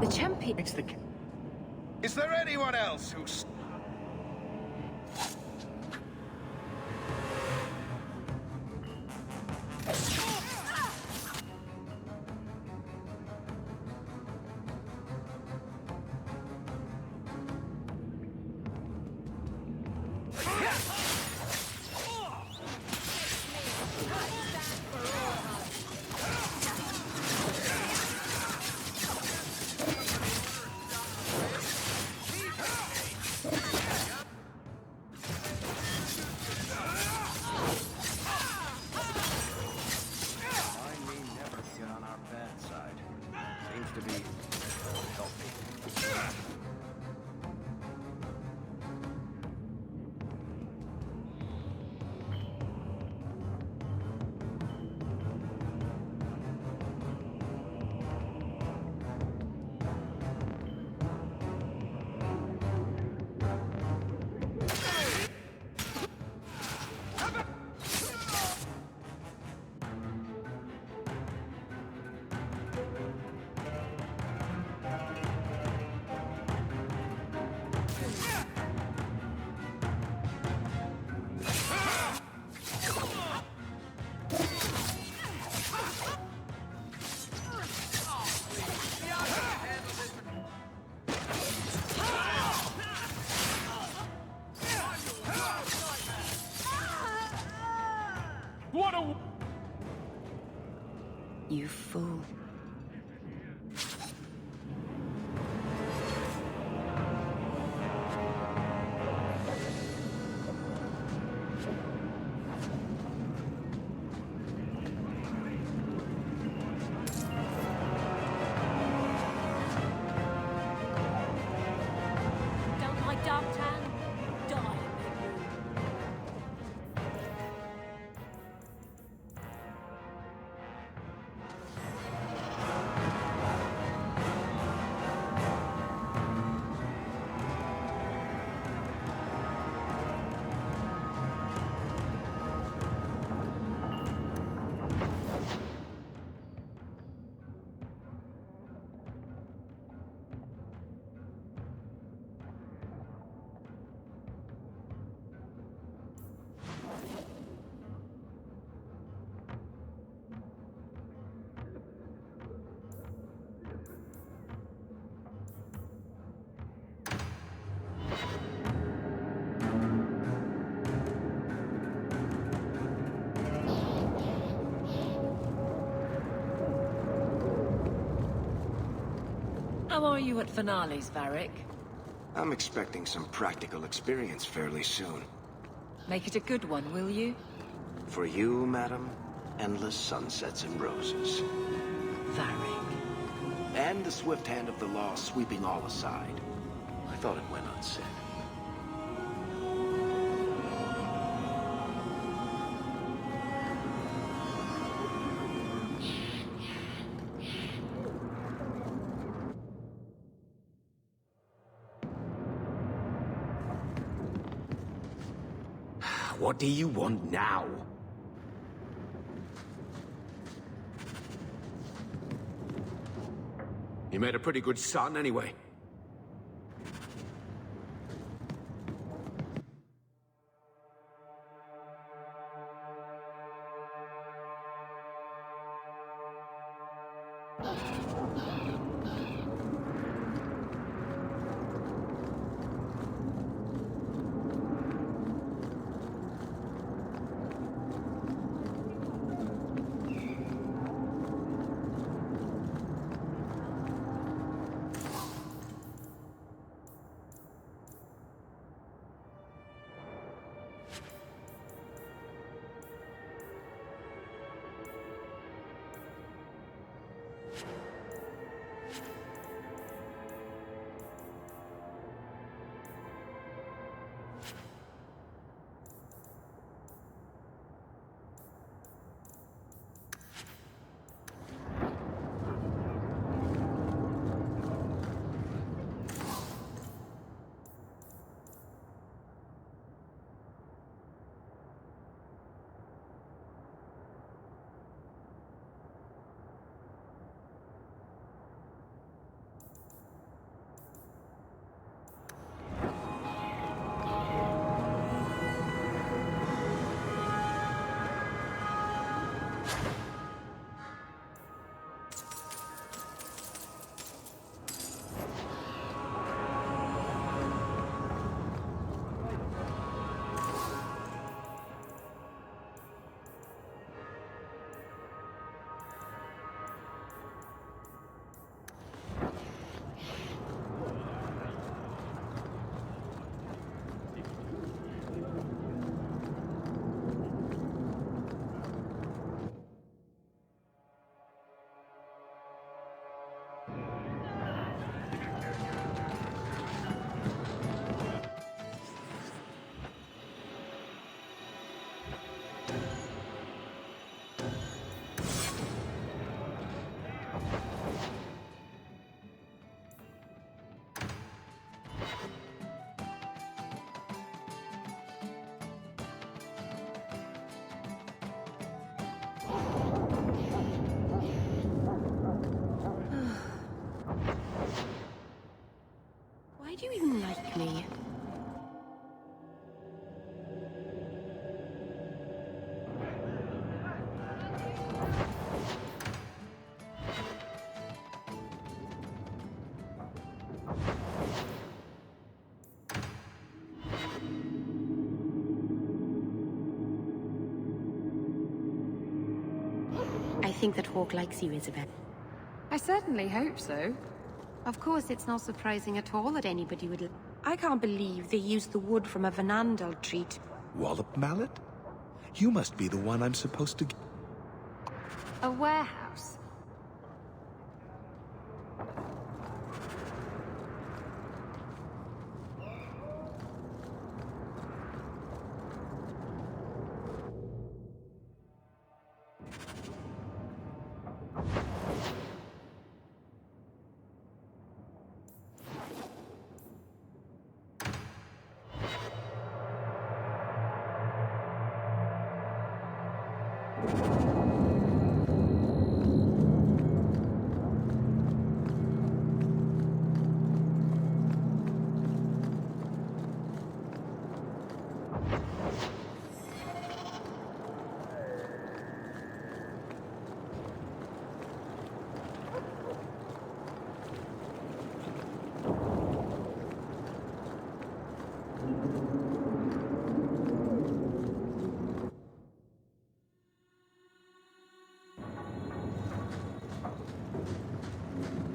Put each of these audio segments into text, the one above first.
The champion. It's the... Is there anyone else who's... What a... You fool. Don't like Dark Tan? Die, How are you at finales, Varric? I'm expecting some practical experience fairly soon. Make it a good one, will you? For you, madam, endless sunsets and roses. Varric. And the swift hand of the law sweeping all aside. I thought it went unsaid. What do you want now? You made a pretty good son, anyway. think that Hawk likes you, Isabel. I certainly hope so. Of course, it's not surprising at all that anybody would... I can't believe they used the wood from a Vanandal tree to... Wallop mallet? You must be the one I'm supposed to... A warehouse.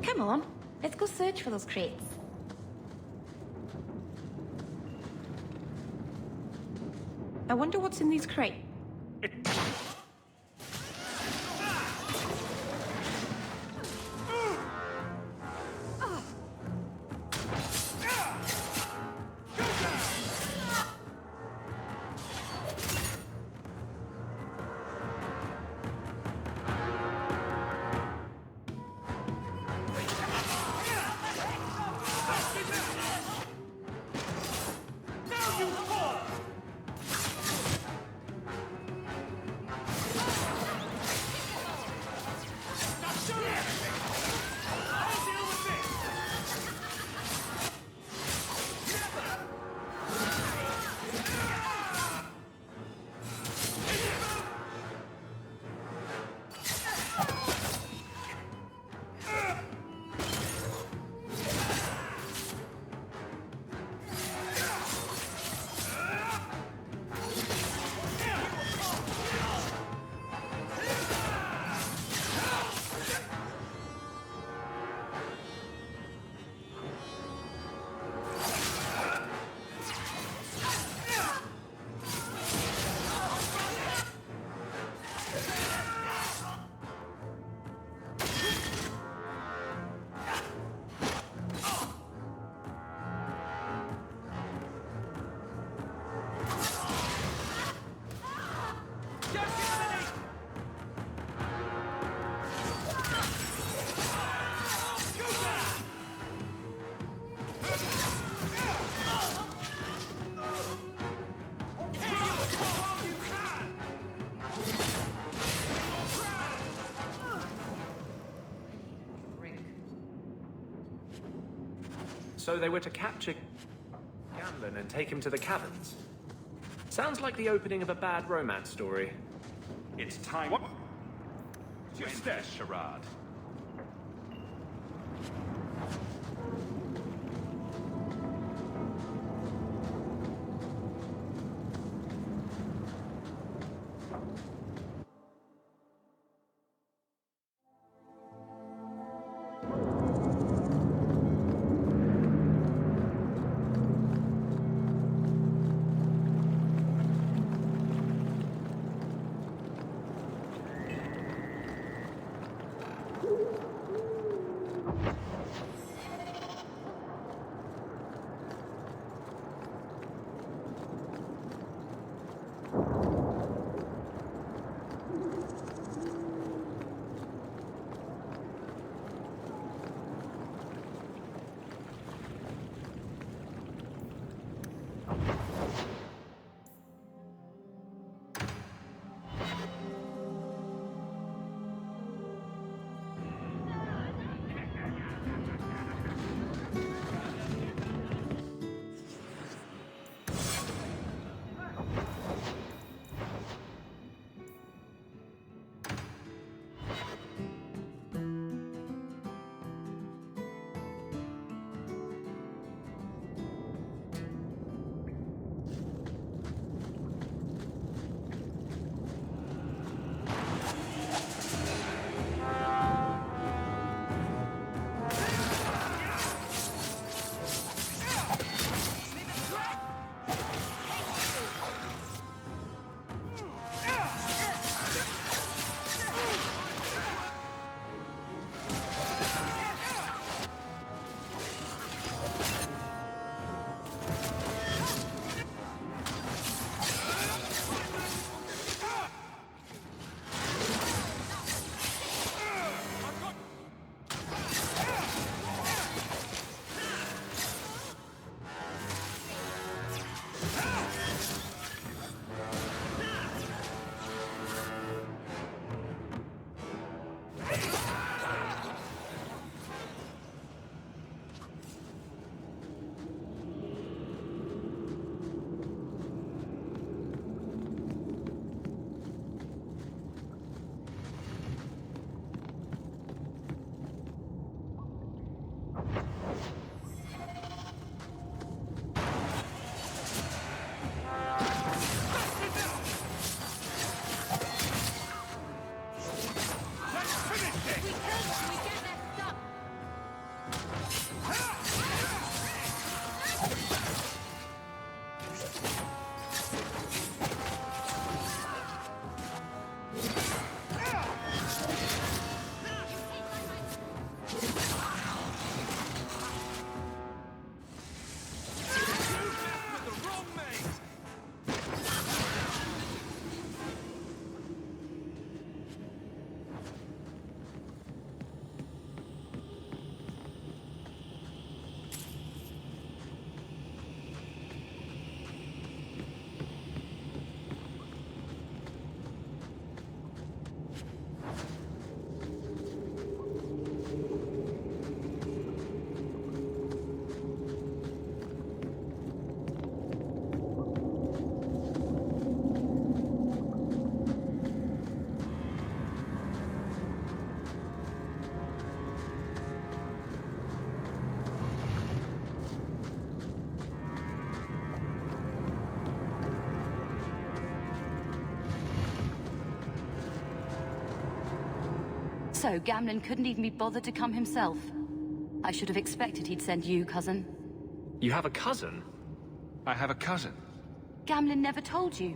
Come on, let's go search for those crates. I wonder what's in these crates. So they were to capture Gamlen and take him to the caverns. Sounds like the opening of a bad romance story. It's time. What? Just this charade. So, Gamlen couldn't even be bothered to come himself. I should have expected he'd send you, cousin. You have a cousin? I have a cousin. Gamlen never told you.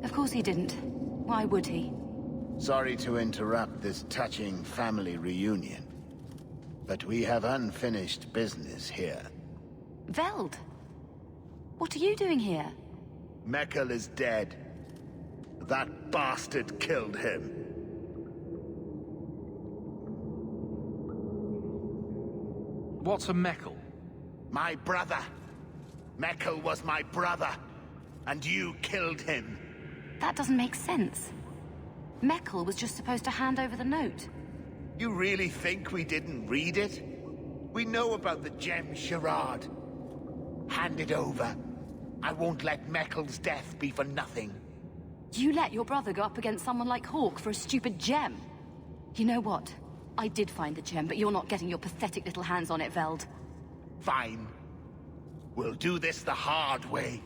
Of course he didn't. Why would he? Sorry to interrupt this touching family reunion, but we have unfinished business here. Veld! What are you doing here? Mekkel is dead. That bastard killed him. What's a Mekkel? My brother. Mekkel was my brother, and you killed him. That doesn't make sense. Mekkel was just supposed to hand over the note. You really think we didn't read it? We know about the gem charade. Hand it over. I won't let Mekkel's death be for nothing. You let your brother go up against someone like Hawke for a stupid gem. You know what? I did find the gem, but you're not getting your pathetic little hands on it, Veld. Fine. We'll do this the hard way.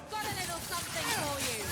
Got a little something for you.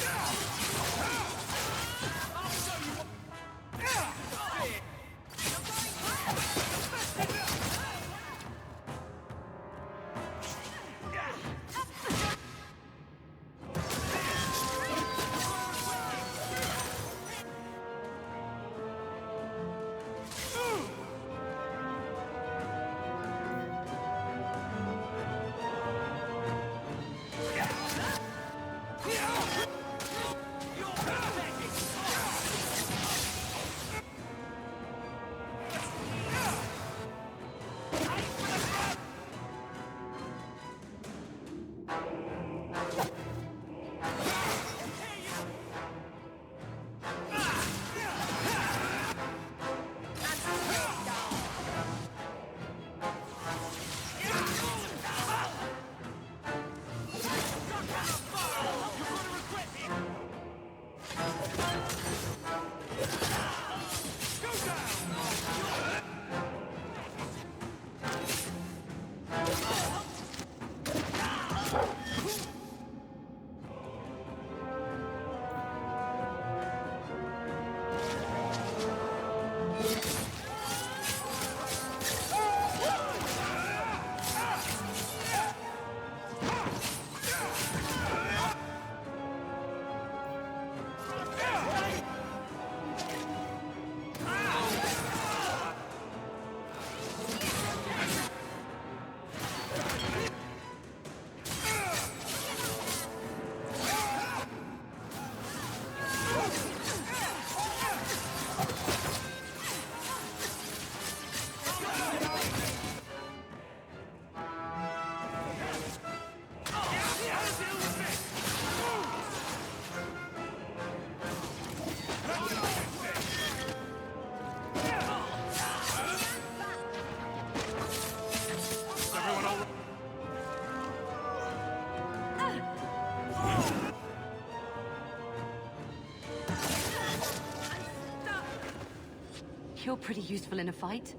You're pretty useful in a fight.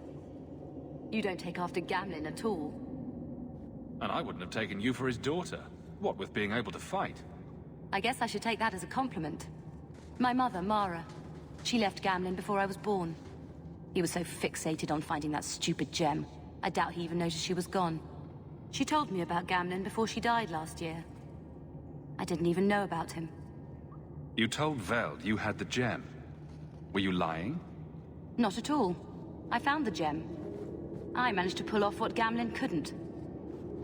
You don't take after Gamlen at all. And And I wouldn't have taken you for his daughter. What with being able to fight? I guess I should take that as a compliment. My mother, Mara, she left Gamlen before I was born. He was so fixated on finding that stupid gem, I doubt he even noticed she was gone. She told me about Gamlen before she died last year. I didn't even know about him. You told Veld you had the gem. Were you lying? Not at all. I found the gem. I managed to pull off what Gamlen couldn't.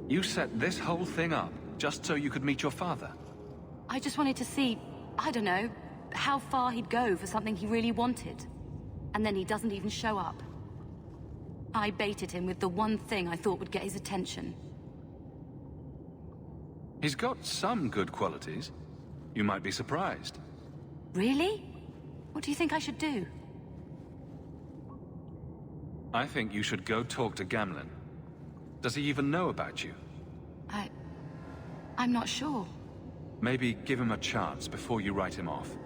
You set this whole thing up just so you could meet your father? I just wanted to see, I don't know, how far he'd go for something he really wanted. And then he doesn't even show up. I baited him with the one thing I thought would get his attention. He's got some good qualities. You might be surprised. Really? What do you think I should do? I think you should go talk to Gamlen. Does he even know about you? I'm not sure. Maybe give him a chance before you write him off.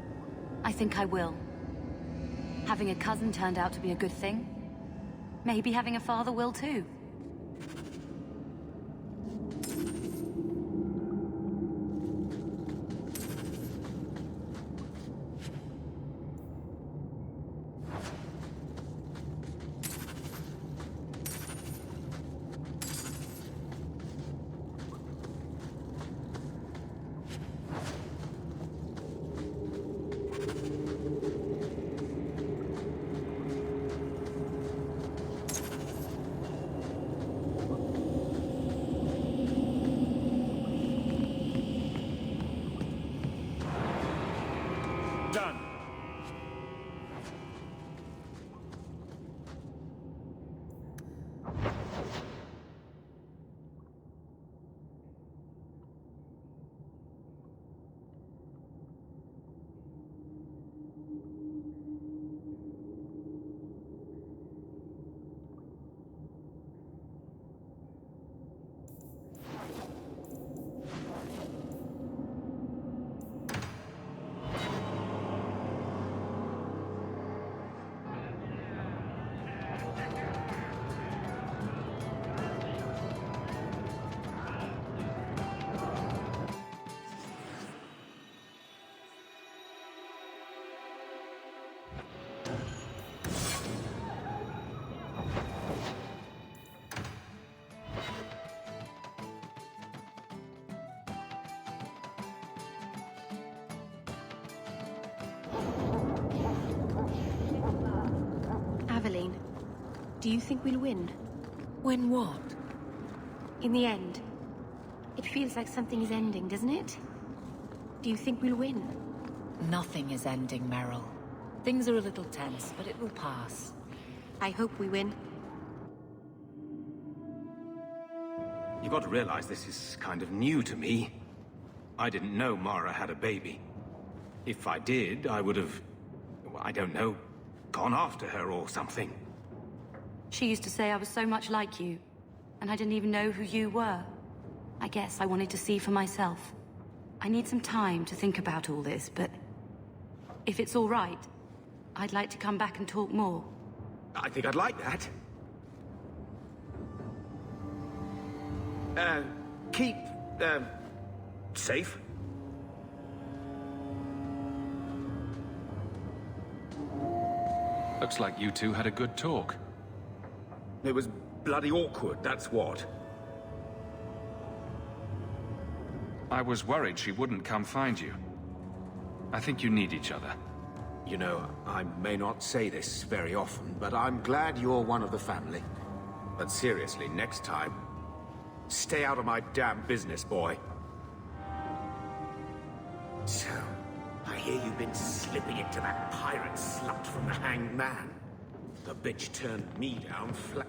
I think I will. Having a cousin turned out to be a good thing. Maybe having a father will too. Done. Aveline, do you think we'll win? Win what? In the end. It feels like something is ending, doesn't it? Do you think we'll win? Nothing is ending, Meryl. Things are a little tense, but it will pass. I hope we win. You've got to realize this is kind of new to me. I didn't know Mara had a baby. If I did, I would have, I don't know, gone after her or something. She used to say I was so much like you, and I didn't even know who you were. I guess I wanted to see for myself. I need some time to think about all this, but if it's all right, I'd like to come back and talk more. I think I'd like that. Keep, safe. Looks like you two had a good talk. It was bloody awkward, that's what. I was worried she wouldn't come find you. I think you need each other. You know, I may not say this very often, but I'm glad you're one of the family. But seriously, next time, stay out of my damn business, boy. So, I hear you've been slipping it to that pirate slut from the Hanged Man. The bitch turned me down flat.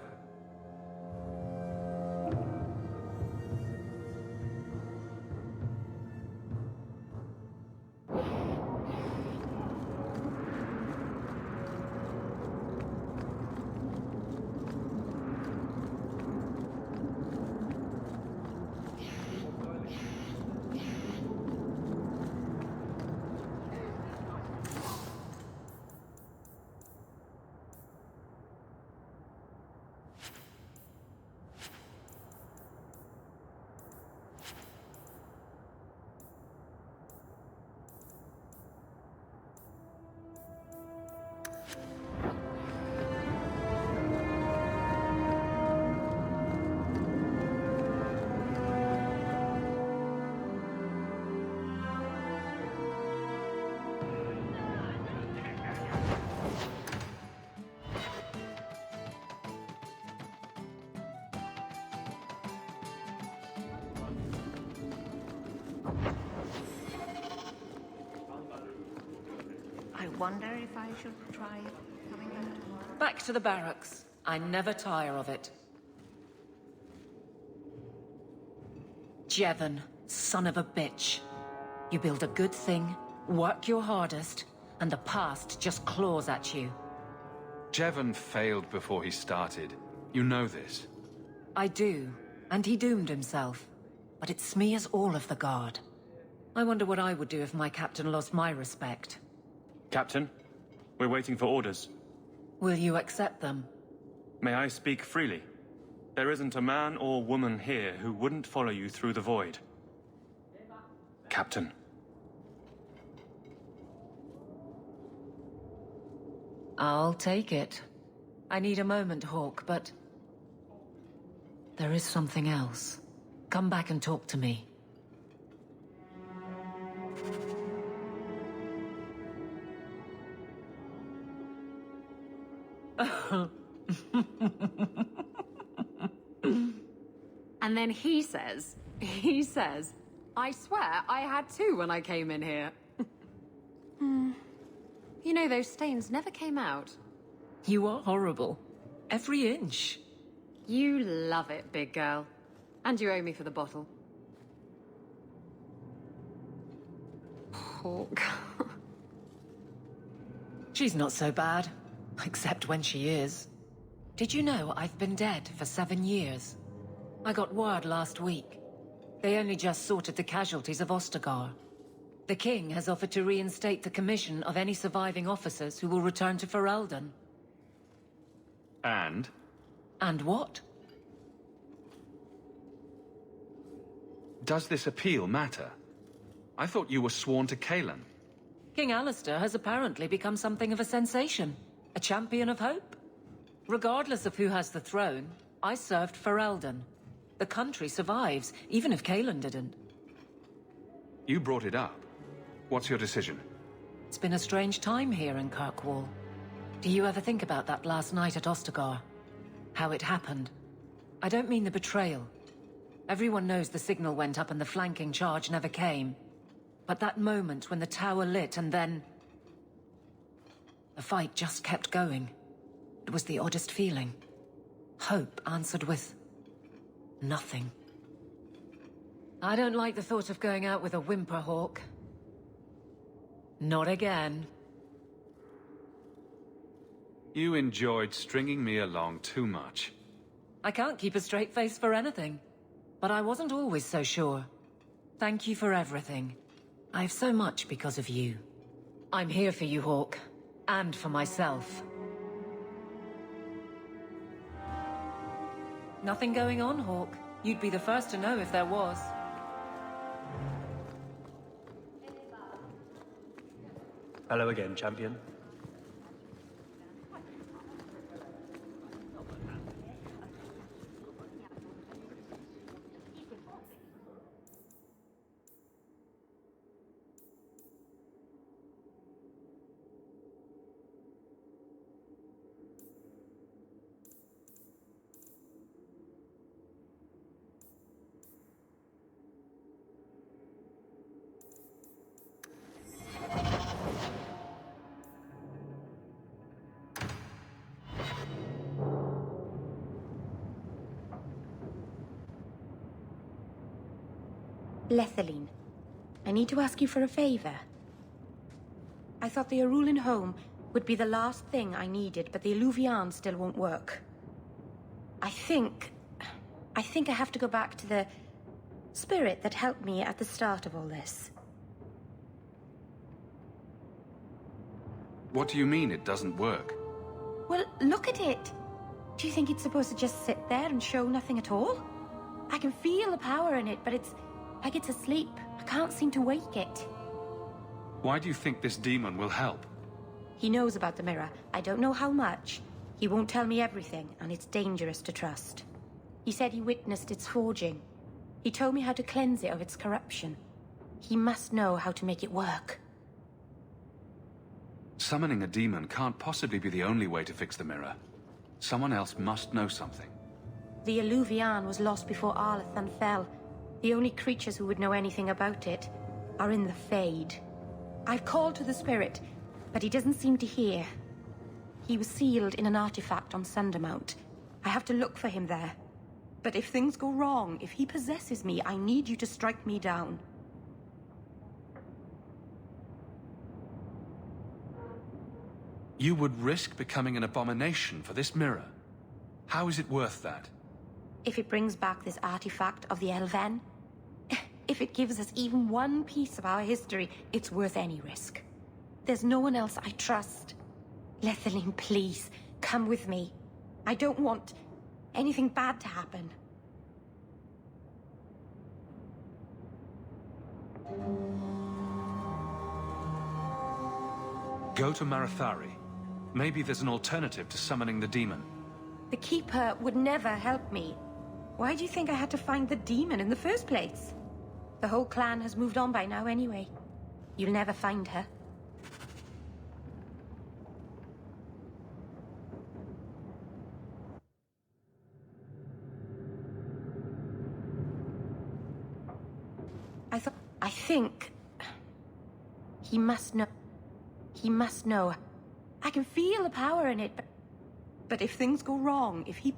wonder if I should try coming back tomorrow. Back to the barracks. I never tire of it. Jevon, son of a bitch. You build a good thing, work your hardest, and the past just claws at you. Jevon failed before he started. You know this. I do, and he doomed himself. But it smears all of the Guard. I wonder what I would do if my captain lost my respect. Captain, we're waiting for orders. Will you accept them? May I speak freely? There isn't a man or woman here who wouldn't follow you through the void. Captain. I'll take it. I need a moment, Hawke, but... there is something else. Come back and talk to me. And then he says, I swear I had two when I came in here. You know, those stains never came out. You are horrible. Every inch. You love it, big girl. And you owe me for the bottle. Hawke. She's not so bad. Except when she is. Did you know I've been dead for 7 years? I got word last week. They only just sorted the casualties of Ostagar. The King has offered to reinstate the commission of any surviving officers who will return to Ferelden. And? And what? Does this appeal matter? I thought you were sworn to Cailan. King Alistair has apparently become something of a sensation. A champion of hope. Regardless of who has the throne, I served Ferelden. The country survives, even if Cailan didn't. You brought it up. What's your decision? It's been a strange time here in Kirkwall. Do you ever think about that last night at Ostagar? How it happened? I don't mean the betrayal. Everyone knows the signal went up and the flanking charge never came. But that moment when the tower lit and then... the fight just kept going. It was the oddest feeling. Hope answered with... nothing. I don't like the thought of going out with a whimper, Hawke. Not again. You enjoyed stringing me along too much. I can't keep a straight face for anything. But I wasn't always so sure. Thank you for everything. I have so much because of you. I'm here for you, Hawke. And for myself. Nothing going on, Hawke. You'd be the first to know if there was. Hello again, champion. Lethaline, I need to ask you for a favor. I thought the Arulin home would be the last thing I needed, but the Eluvian still won't work. I think I have to go back to the spirit that helped me at the start of all this. What do you mean it doesn't work? Well, look at it. Do you think it's supposed to just sit there and show nothing at all? I can feel the power in it, but it's like it's asleep. I can't seem to wake it. Why do you think this demon will help? He knows about the mirror. I don't know how much. He won't tell me everything, and it's dangerous to trust. He said he witnessed its forging. He told me how to cleanse it of its corruption. He must know how to make it work. Summoning a demon can't possibly be the only way to fix the mirror. Someone else must know something. The Eluvian was lost before Arlathan fell. The only creatures who would know anything about it are in the Fade. I've called to the spirit, but he doesn't seem to hear. He was sealed in an artifact on Sundermount. I have to look for him there. But if things go wrong, if he possesses me, I need you to strike me down. You would risk becoming an abomination for this mirror. How is it worth that? If it brings back this artifact of the Elven, if it gives us even one piece of our history, it's worth any risk. There's no one else I trust. Lethaline, please, come with me. I don't want anything bad to happen. Go to Marathari. Maybe there's an alternative to summoning the demon. The Keeper would never help me. Why do you think I had to find the demon in the first place? The whole clan has moved on by now anyway. You'll never find her. I think... He must know. He must know. I can feel the power in it, but if things go wrong, if he...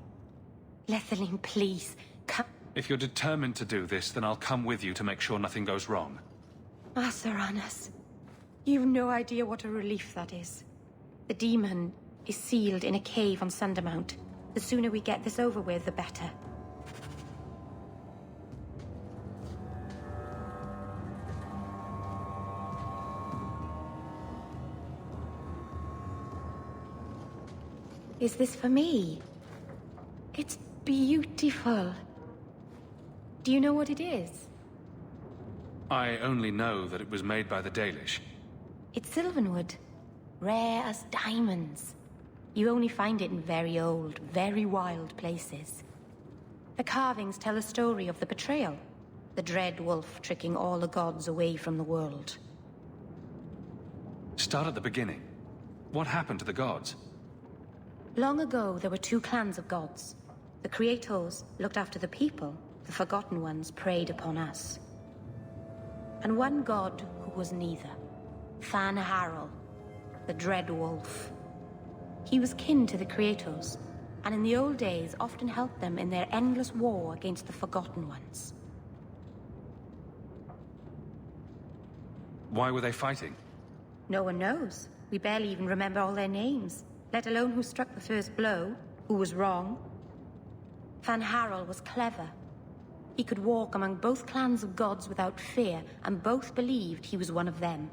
Lethaline, please, come... If you're determined to do this, then I'll come with you to make sure nothing goes wrong. Ah, Soranas. You've no idea what a relief that is. The demon is sealed in a cave on Sundermount. The sooner we get this over with, the better. Is this for me? It's beautiful. Do you know what it is? I only know that it was made by the Dalish. It's Sylvanwood. Rare as diamonds. You only find it in very old, very wild places. The carvings tell a story of the betrayal. The Dread Wolf tricking all the gods away from the world. Start at the beginning. What happened to the gods? Long ago, there were two clans of gods. The Creators looked after the people. The Forgotten Ones preyed upon us. And one god who was neither. Fan Harel, the Dread Wolf. He was kin to the Creators, and in the old days often helped them in their endless war against the Forgotten Ones. Why were they fighting? No one knows. We barely even remember all their names, let alone who struck the first blow, who was wrong. Fan Harel was clever. He could walk among both clans of gods without fear, and both believed he was one of them.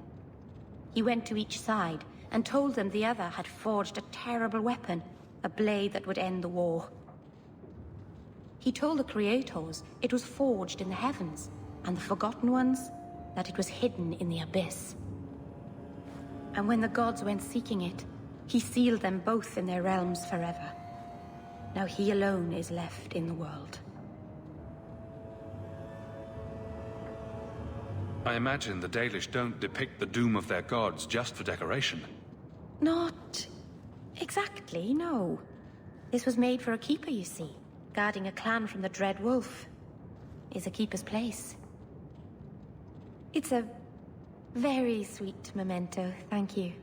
He went to each side and told them the other had forged a terrible weapon, a blade that would end the war. He told the Creators it was forged in the heavens, and the Forgotten Ones that it was hidden in the abyss. And when the gods went seeking it, he sealed them both in their realms forever. Now he alone is left in the world. I imagine the Dalish don't depict the doom of their gods just for decoration. Not exactly, no. This was made for a keeper, you see. Guarding a clan from the Dread Wolf is a keeper's place. It's a very sweet memento, thank you.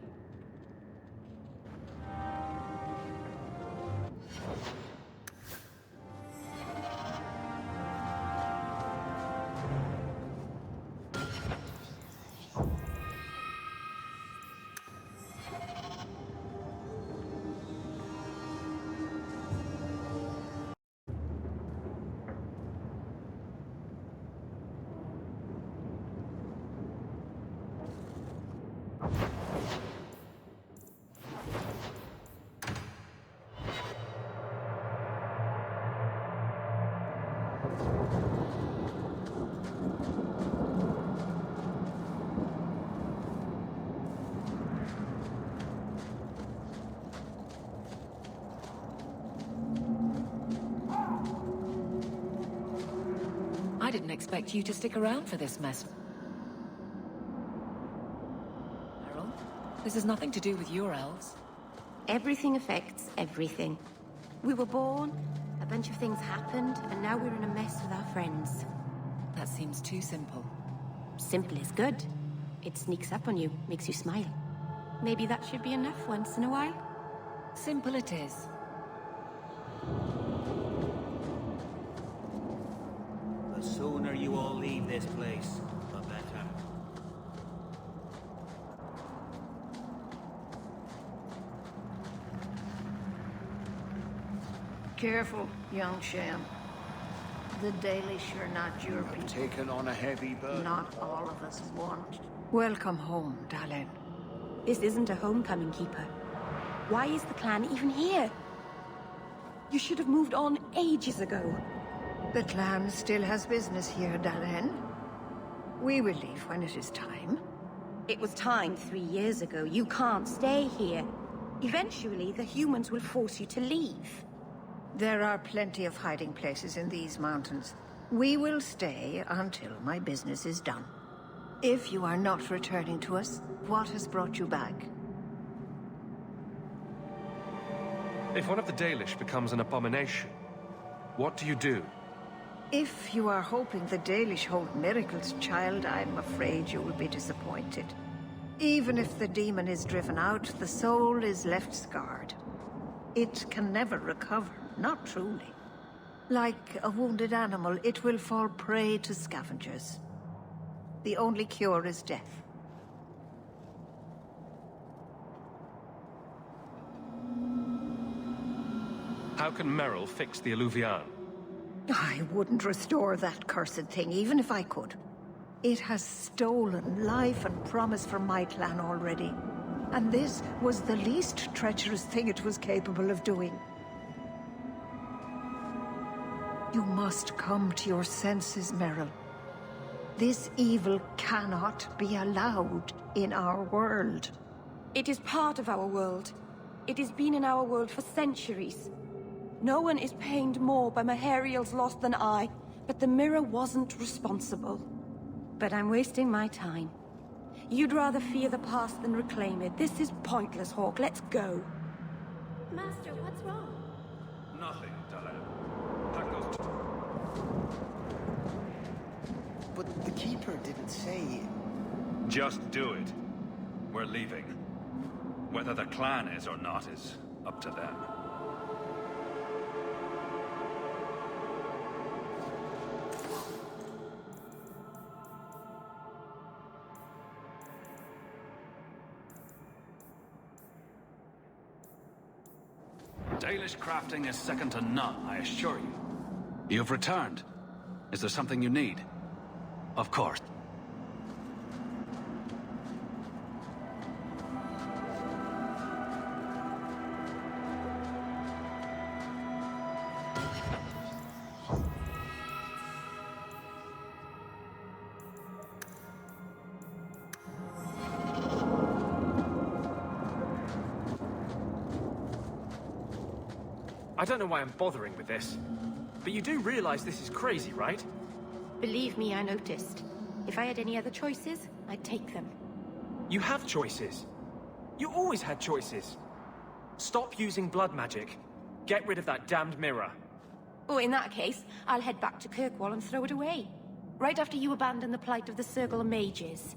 I didn't expect you to stick around for this mess. Errol, this has nothing to do with your elves. Everything affects everything. We were born, a bunch of things happened, and now we're in a mess with our friends. That seems too simple. Simple is good. It sneaks up on you, makes you smile. Maybe that should be enough once in a while. Simple it is. The sooner you all leave this place, the better. Careful, young Sham. The Dalish are not your people. Taken on a heavy burden. Not all of us want. Welcome home, Dalen. This isn't a homecoming, Keeper. Why is the clan even here? You should have moved on ages ago. The clan still has business here, Dalen. We will leave when it is time. It was time 3 years ago. You can't stay here. Eventually, the humans will force you to leave. There are plenty of hiding places in these mountains. We will stay until my business is done. If you are not returning to us, what has brought you back? If one of the Dalish becomes an abomination, what do you do? If you are hoping the Dalish hold miracles, child, I'm afraid you will be disappointed. Even if the demon is driven out, the soul is left scarred. It can never recover, not truly. Like a wounded animal, it will fall prey to scavengers. The only cure is death. How can Merrill fix the Eluvian? I wouldn't restore that cursed thing, even if I could. It has stolen life and promise from my clan already. And this was the least treacherous thing it was capable of doing. You must come to your senses, Merrill. This evil cannot be allowed in our world. It is part of our world. It has been in our world for centuries. No one is pained more by Mahariel's loss than I, but the mirror wasn't responsible. But I'm wasting my time. You'd rather fear the past than reclaim it. This is pointless, Hawk. Let's go. Master, what's wrong? Nothing, Dalen. Pack those But the Keeper didn't say... Just do it. We're leaving. Whether the clan is or not is up to them. Dalish crafting is second to none, I assure you. You've returned. Is there something you need? Of course. I don't know why I'm bothering with this, but you do realize this is crazy, right? Believe me, I noticed. If I had any other choices, I'd take them. You have choices. You always had choices. Stop using blood magic. Get rid of that damned mirror. Oh, in that case, I'll head back to Kirkwall and throw it away. Right after you abandon the plight of the Circle of Mages.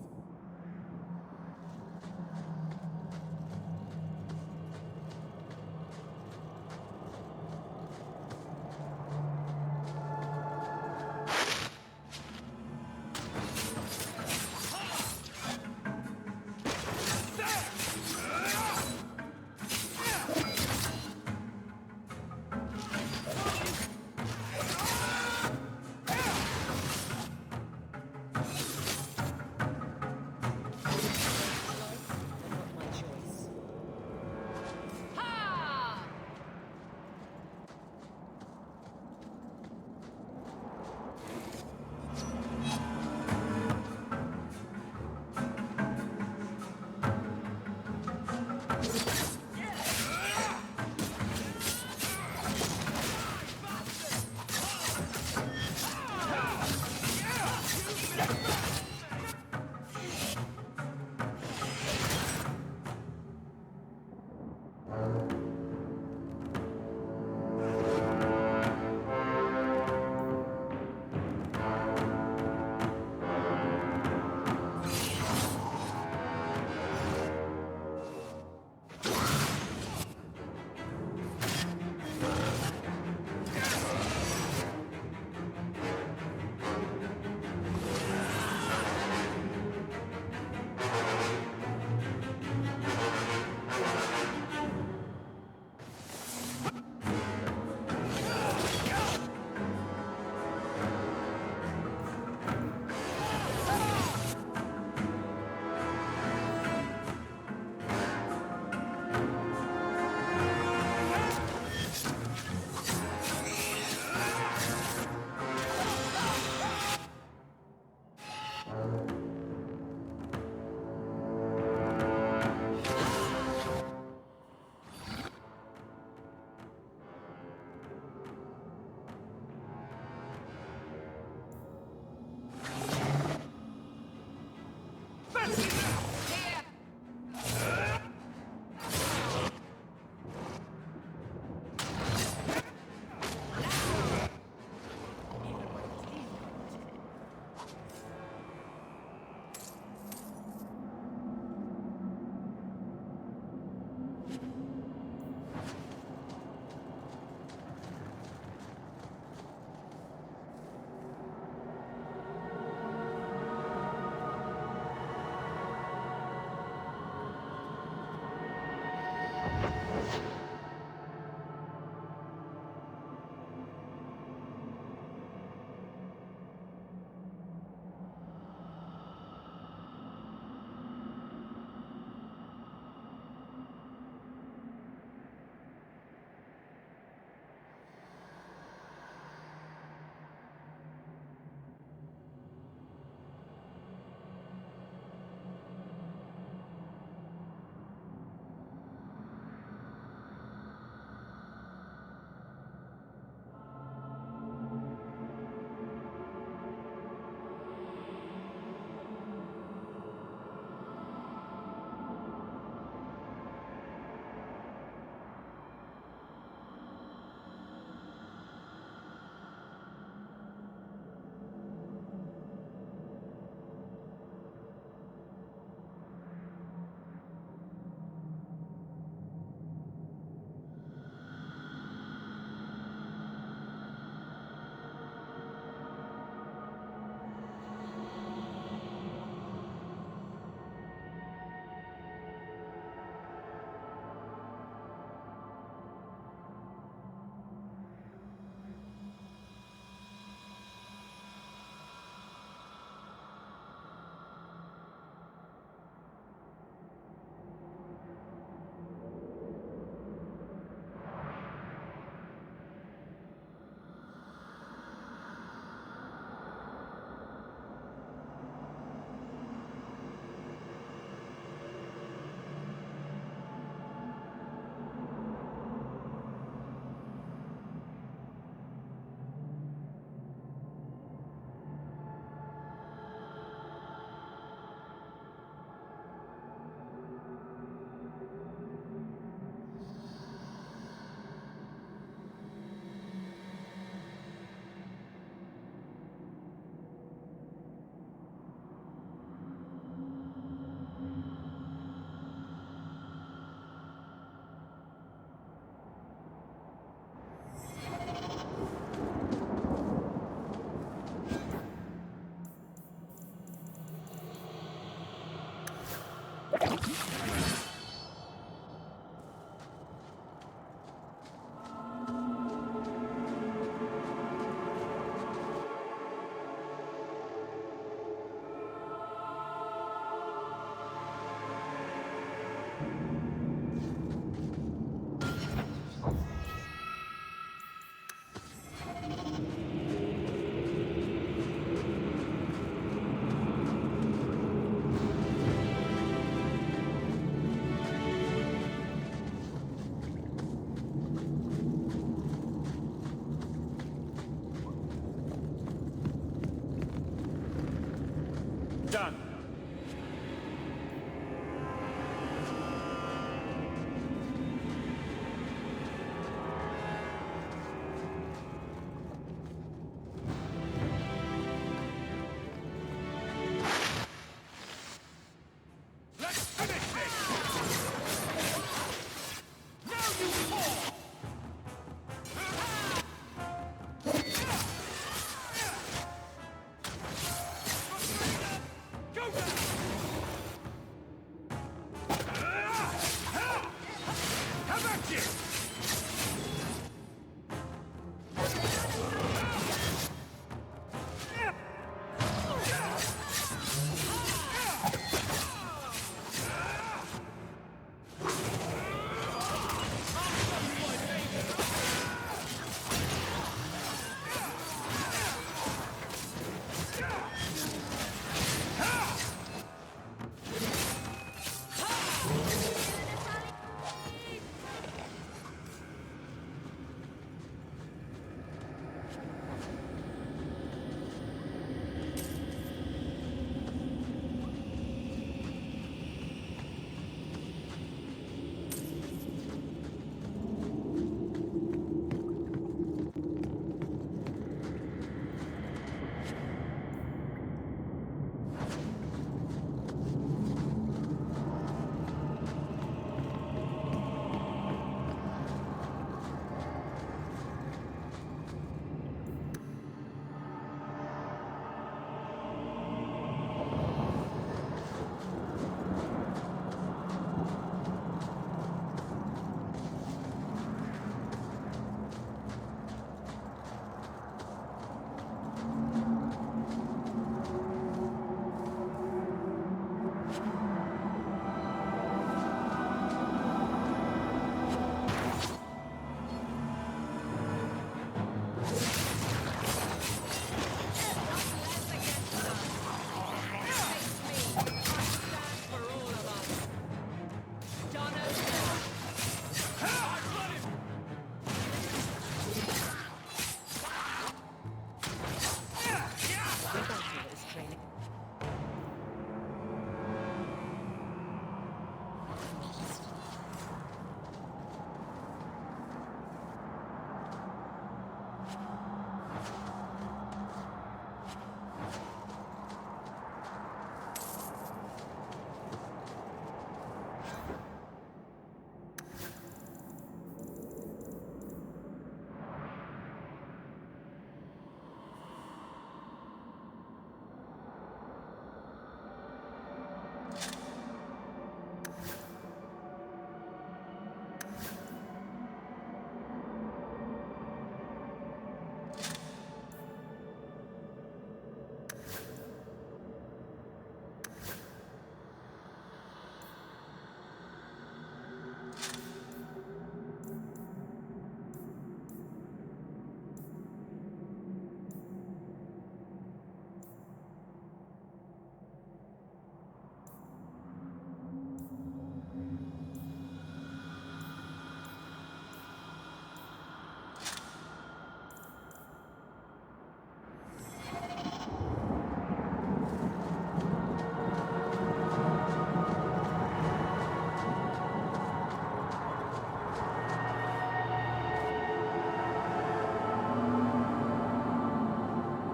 Done.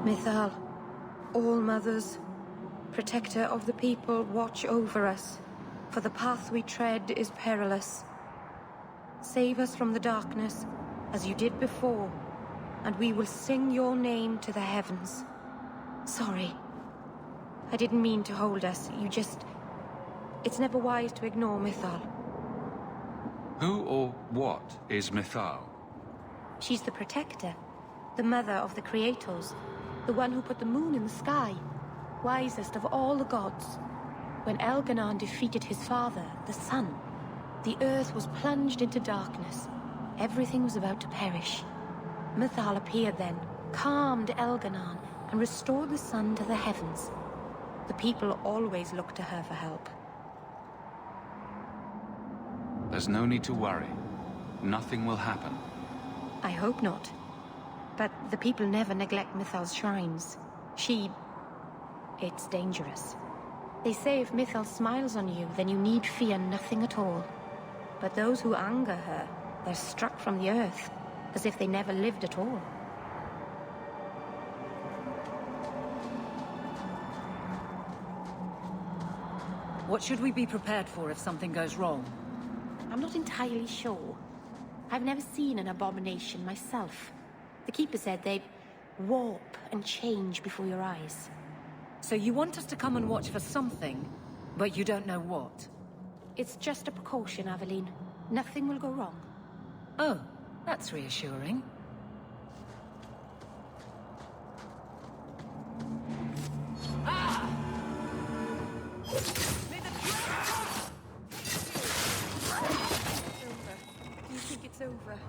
Mythal, All-Mothers, protector of the people, watch over us, for the path we tread is perilous. Save us from the darkness, as you did before, and we will sing your name to the heavens. Sorry. I didn't mean to hold us, you just It's never wise to ignore Mythal. Who or what is Mythal? She's the protector, the mother of the creators, the one who put the moon in the sky, wisest of all the gods. When Elganon defeated his father, the sun, the earth was plunged into darkness. Everything was about to perish. Mythal appeared then, calmed Elganon, and restored the sun to the heavens. The people always looked to her for help. There's no need to worry. Nothing will happen. I hope not. But the people never neglect Mythal's shrines. It's dangerous. They say if Mythal smiles on you, then you need fear nothing at all. But those who anger her, they're struck from the earth, as if they never lived at all. What should we be prepared for if something goes wrong? I'm not entirely sure. I've never seen an abomination myself. The Keeper said they'd warp and change before your eyes. So you want us to come and watch for something, but you don't know what? It's just a precaution, Aveline. Nothing will go wrong. Oh, that's reassuring. Do you think it's over?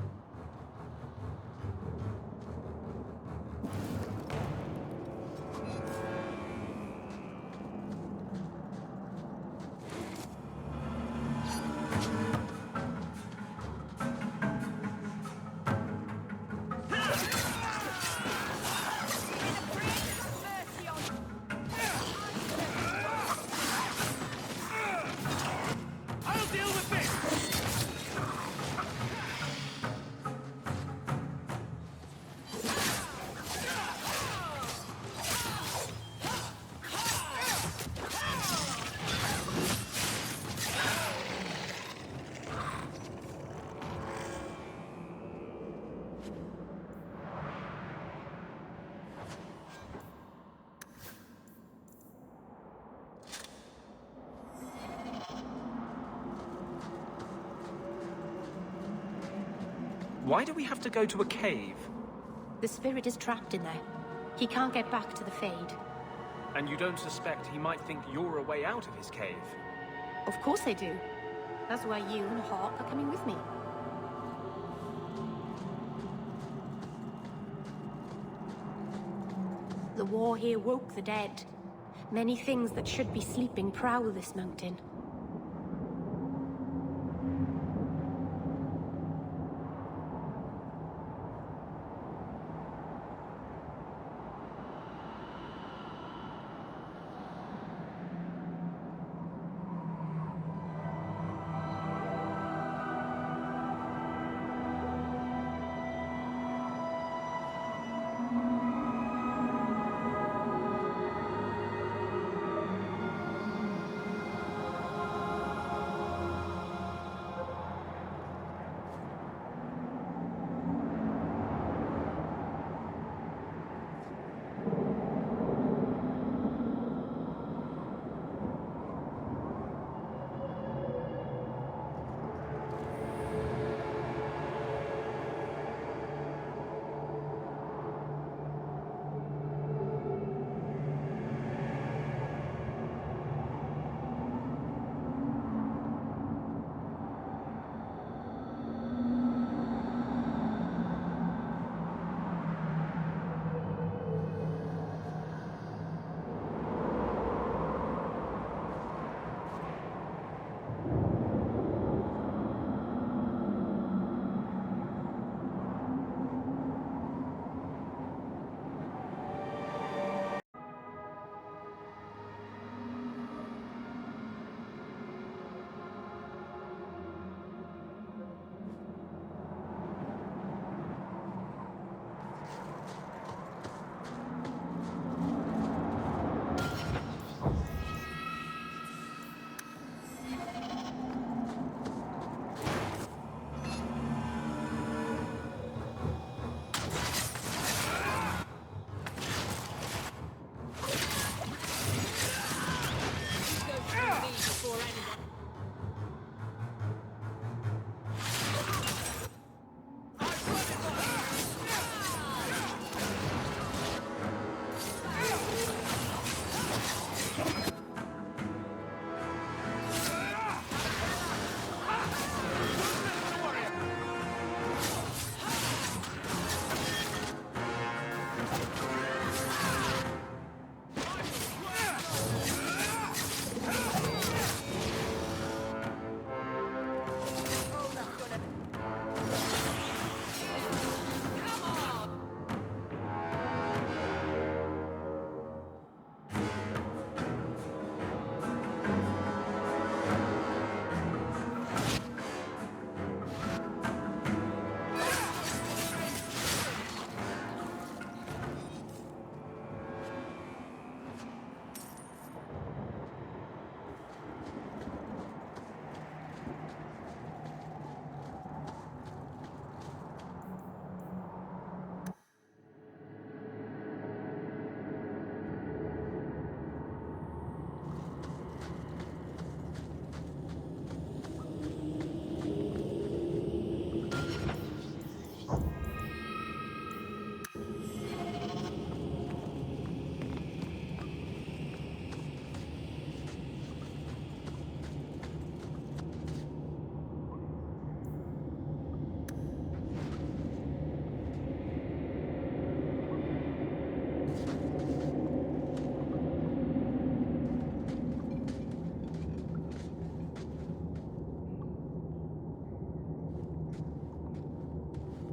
Why do we have to go to a cave? The spirit is trapped in there. He can't get back to the Fade. And you don't suspect he might think you're a way out of his cave? Of course I do. That's why you and Hawk are coming with me. The war here woke the dead. Many things that should be sleeping prowl this mountain.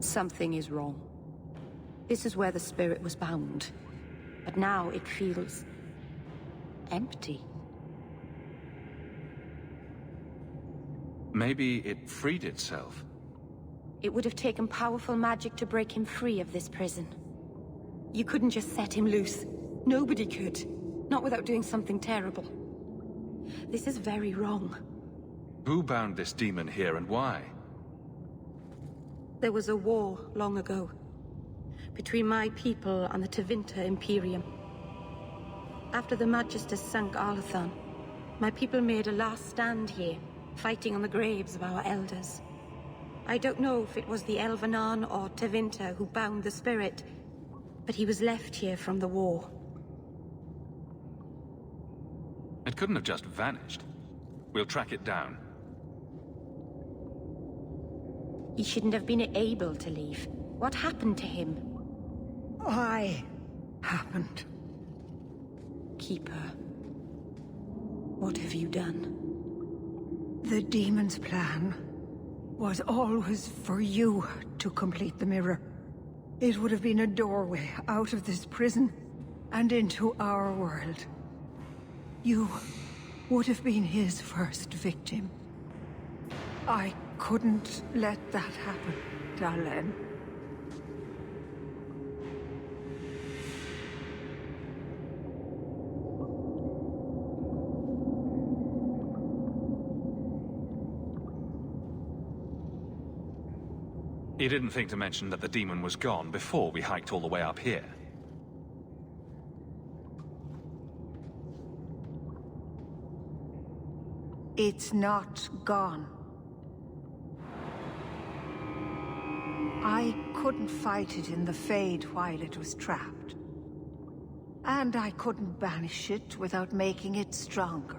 Something is wrong. This is where the spirit was bound. But now it feels... empty. Maybe it freed itself. It would have taken powerful magic to break him free of this prison. You couldn't just set him loose. Nobody could. Not without doing something terrible. This is very wrong. Who bound this demon here and why? There was a war long ago. Between my people and the Tevinter Imperium. After the Magisters sunk Arlathan, my people made a last stand here, fighting on the graves of our elders. I don't know if it was the Elvenar or Tevinter who bound the spirit, but he was left here from the war. It couldn't have just vanished. We'll track it down. He shouldn't have been able to leave. What happened to him? I happened. Keeper. What have you done? The demon's plan was always for you to complete the mirror. It would have been a doorway out of this prison and into our world. You would have been his first victim. I couldn't let that happen, Dalen. You didn't think to mention that the demon was gone before we hiked all the way up here. It's not gone. I couldn't fight it in the Fade while it was trapped. And I couldn't banish it without making it stronger.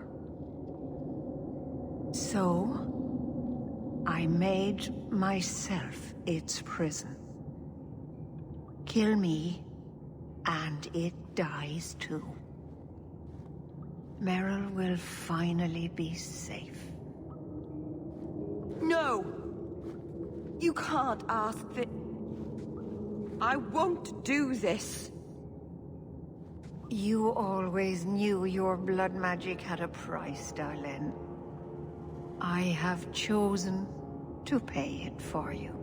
So, I made myself its prison. Kill me, and it dies too. Meryl will finally be safe. No! You can't ask that. I won't do this. You always knew your blood magic had a price, Darlene. I have chosen to pay it for you.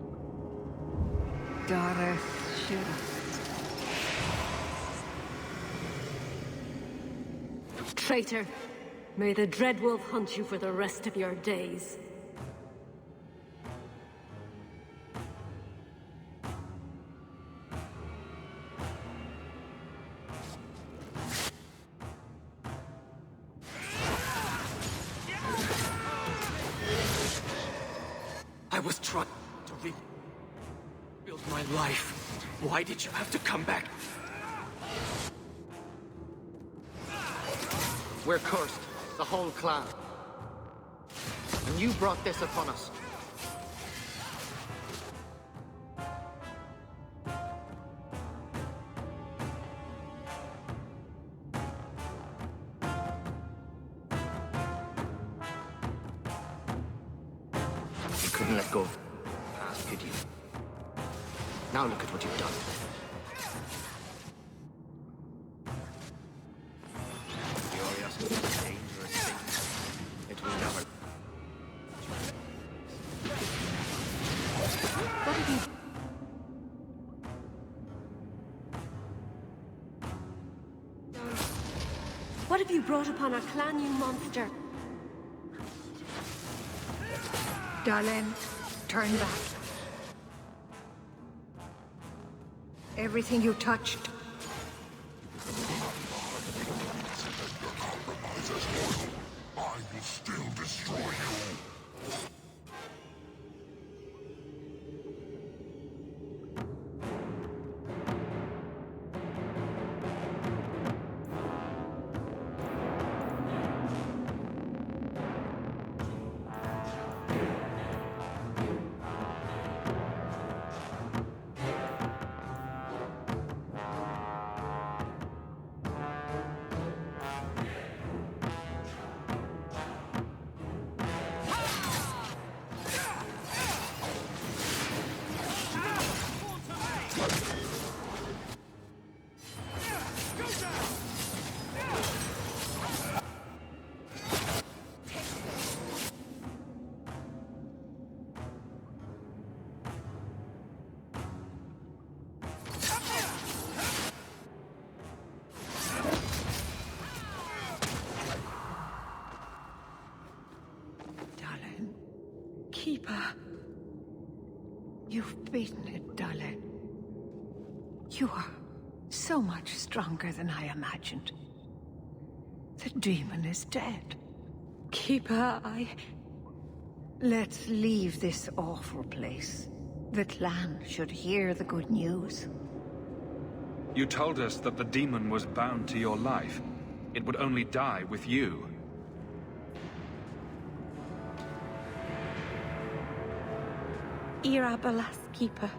Dareth Shira. Traitor! May the Dreadwolf hunt you for the rest of your days. I was trying to rebuild my life. Why did you have to come back? We're cursed, the whole clan. And you brought this upon us. You couldn't let go of the past, could you? Now look at what you've done. What have you brought upon our clan, you monster? Darlene, turn back. Everything you touched. I will still destroy you. Keeper. You've beaten it, darling. You are so much stronger than I imagined. The demon is dead. Keeper, Let's leave this awful place. The clan should hear the good news. You told us that the demon was bound to your life. It would only die with you. Irabalas, Keeper.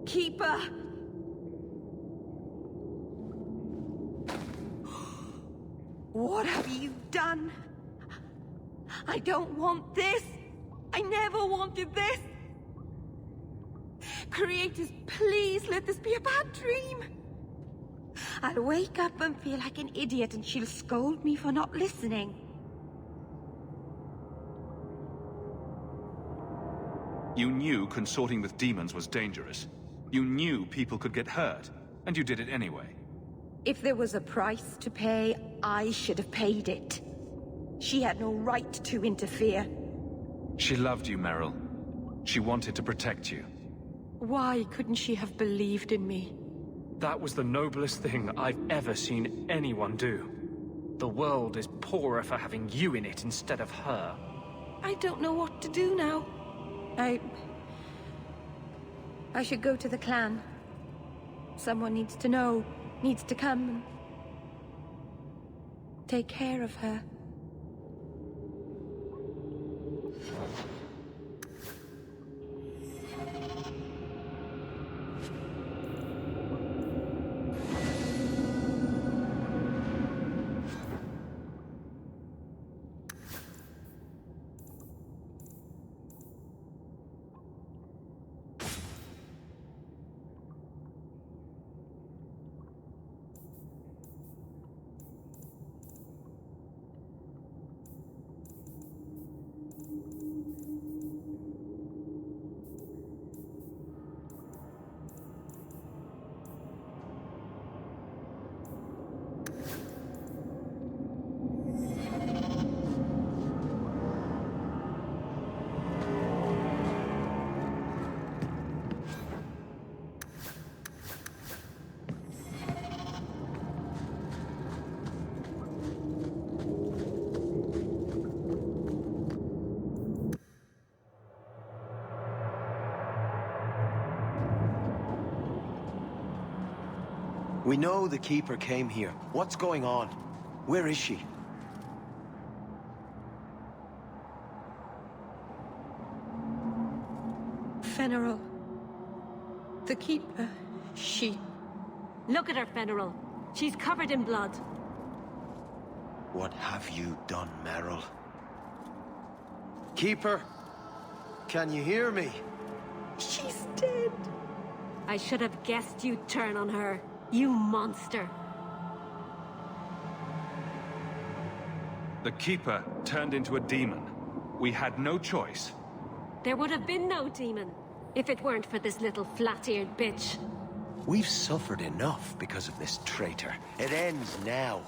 Keeper! What have you done? I don't want this! I never wanted this! Creators, please let this be a bad dream! I'll wake up and feel like an idiot and she'll scold me for not listening. You knew consorting with demons was dangerous. You knew people could get hurt, and you did it anyway. If there was a price to pay, I should have paid it. She had no right to interfere. She loved you, Meryl. She wanted to protect you. Why couldn't she have believed in me? That was the noblest thing I've ever seen anyone do. The world is poorer for having you in it instead of her. I don't know what to do now. I should go to the clan. Someone needs to know, needs to come and take care of her. We know the Keeper came here. What's going on? Where is she? Fenrir. The Keeper. She... Look at her, Fenrir. She's covered in blood. What have you done, Meryl? Keeper? Can you hear me? She's dead. I should have guessed you'd turn on her. You monster. The Keeper turned into a demon. We had no choice. There would have been no demon, if it weren't for this little flat-eared bitch. We've suffered enough because of this traitor. It ends now.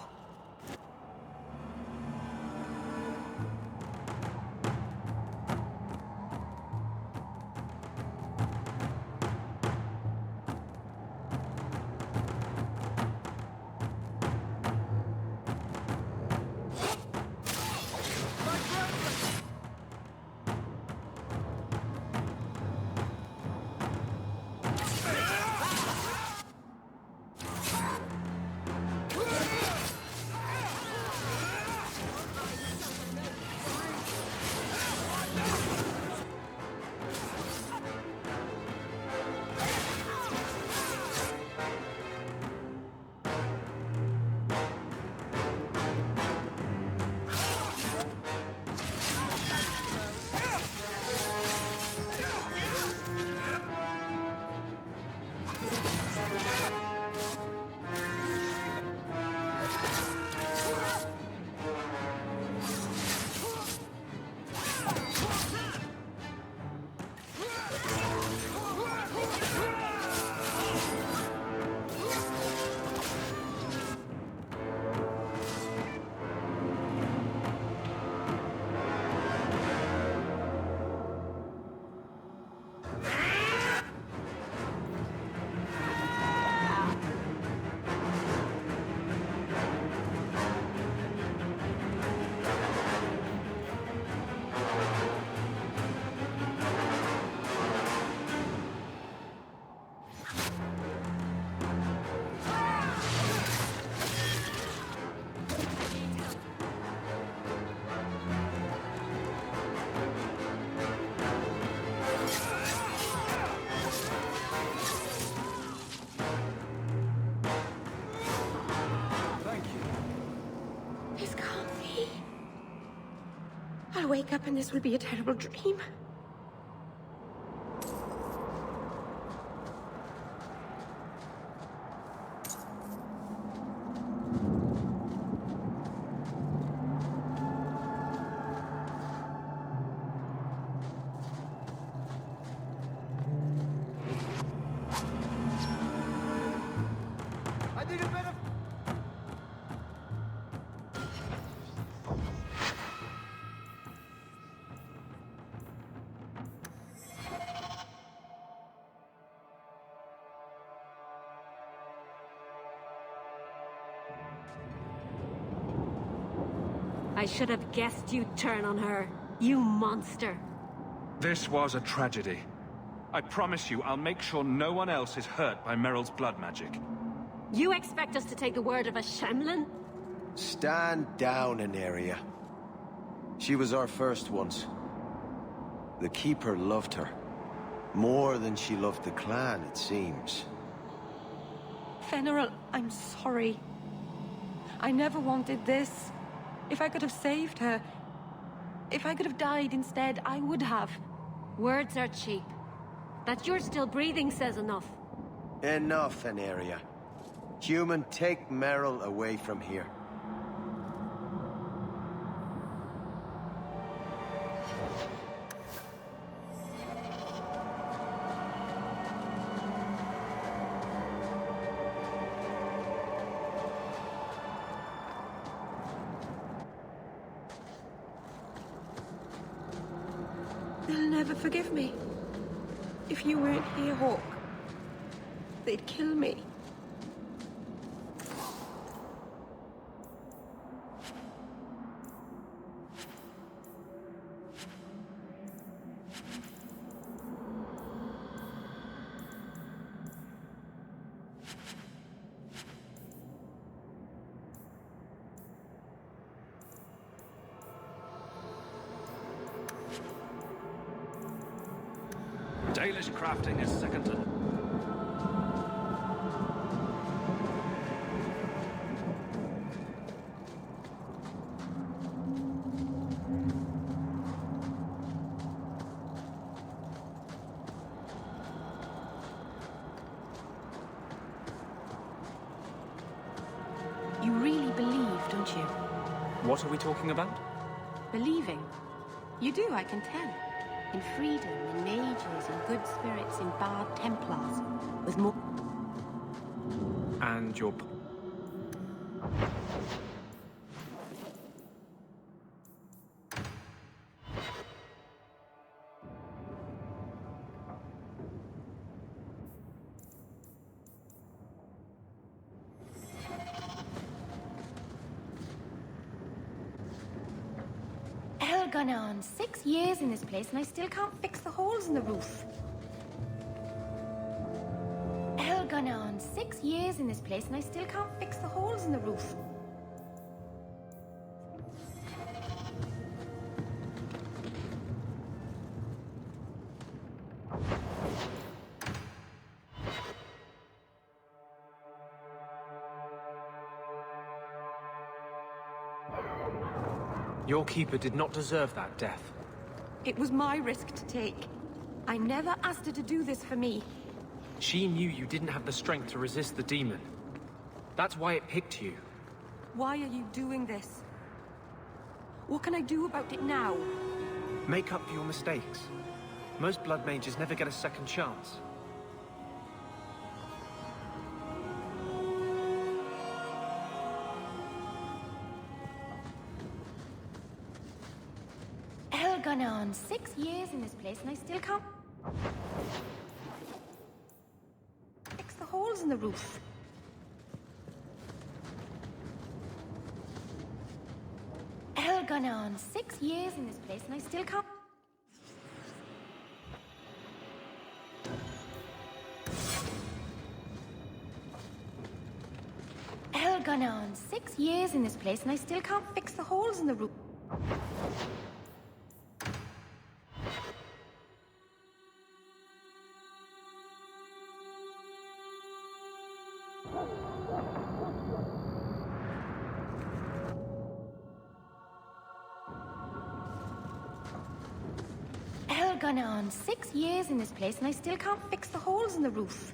wake up and this will be a terrible dream. I think a bit of... I should have guessed you'd turn on her. You monster. This was a tragedy. I promise you, I'll make sure no one else is hurt by Meryl's blood magic. You expect us to take the word of a Shemlin? Stand down, Aneria. She was our first once. The Keeper loved her. More than she loved the clan, it seems. Fenrir, I'm sorry. I never wanted this. If I could have saved her, if I could have died instead, I would have. Words are cheap. That you're still breathing says enough. Enough, Aneria. Human, take Meryl away from here. They'll never forgive me. If you weren't here, Hawk, they'd kill me. Dalish crafting is second to... You really believe, don't you? What are we talking about? Believing. You do, I can tell. In freedom, in mages, in good spirits, in bard Templars. With more... And your... Elganon, 6 years in this place and I still can't fix the holes in the roof. Elganon, 6 years in this place and I still can't fix the holes in the roof. Your Keeper did not deserve that death. It was my risk to take. I never asked her to do this for me. She knew you didn't have the strength to resist the demon. That's why it picked you. Why are you doing this? What can I do about it now? Make up for your mistakes. Most blood mages never get a second chance. Elganon, 6 years in this place and I still can't fix the holes in the roof. Elganon, 6 years in this place and I still can't... Elganon, 6 years in this place and I still can't fix the holes in the roof. gone on 6 years in this place and I still can't fix the holes in the roof.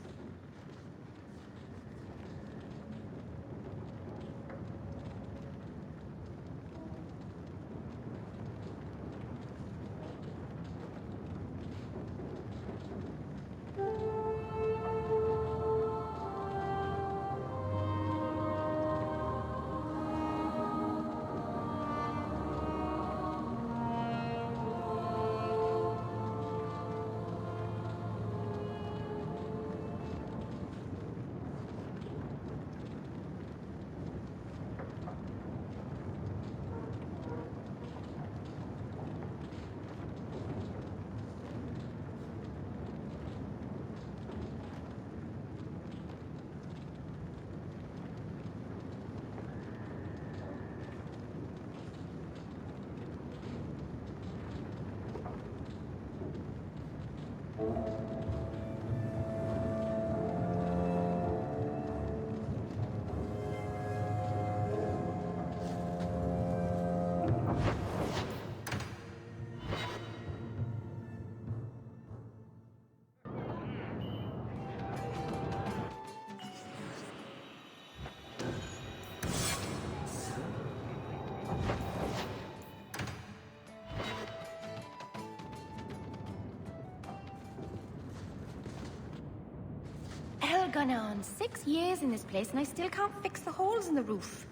Gone on 6 years in this place and I still can't fix the holes in the roof.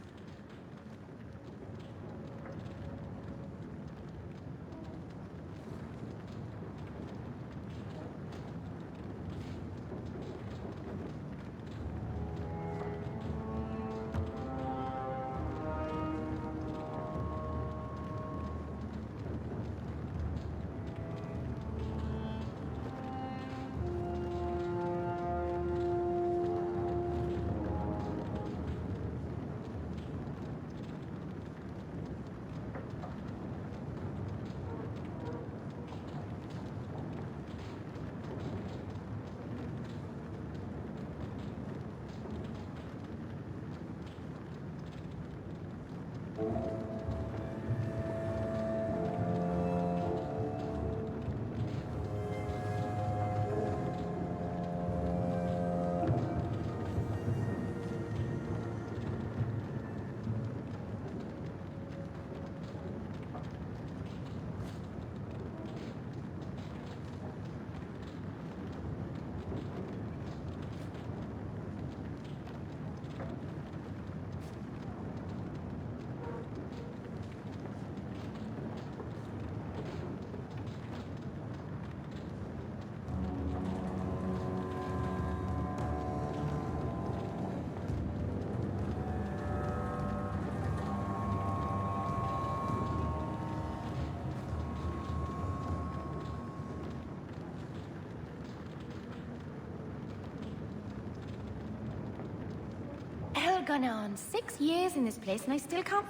Gone on 6 years in this place and I still can't...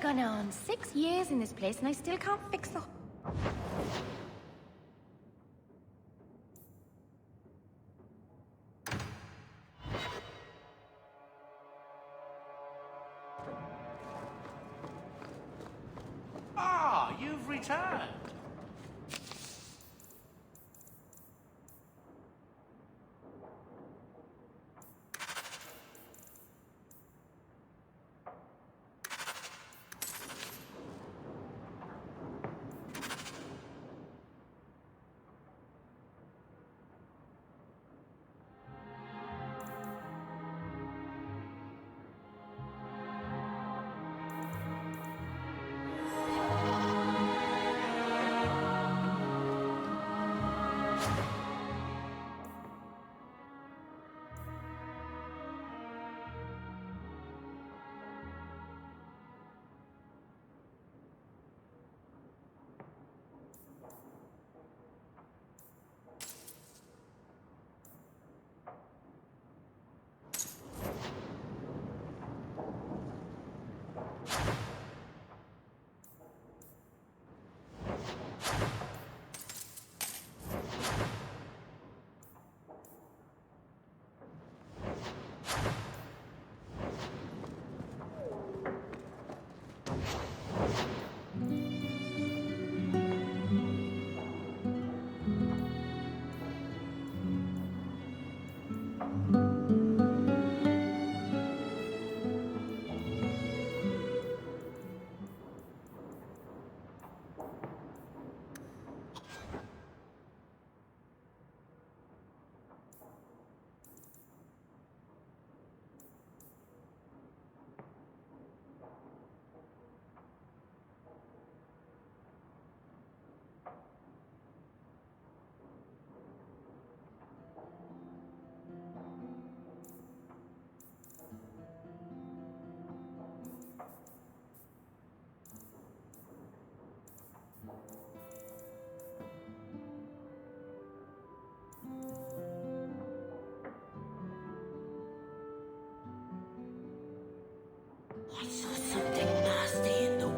Gone on 6 years in this place and I still can't fix the... Ah, you've returned. I saw something nasty in the...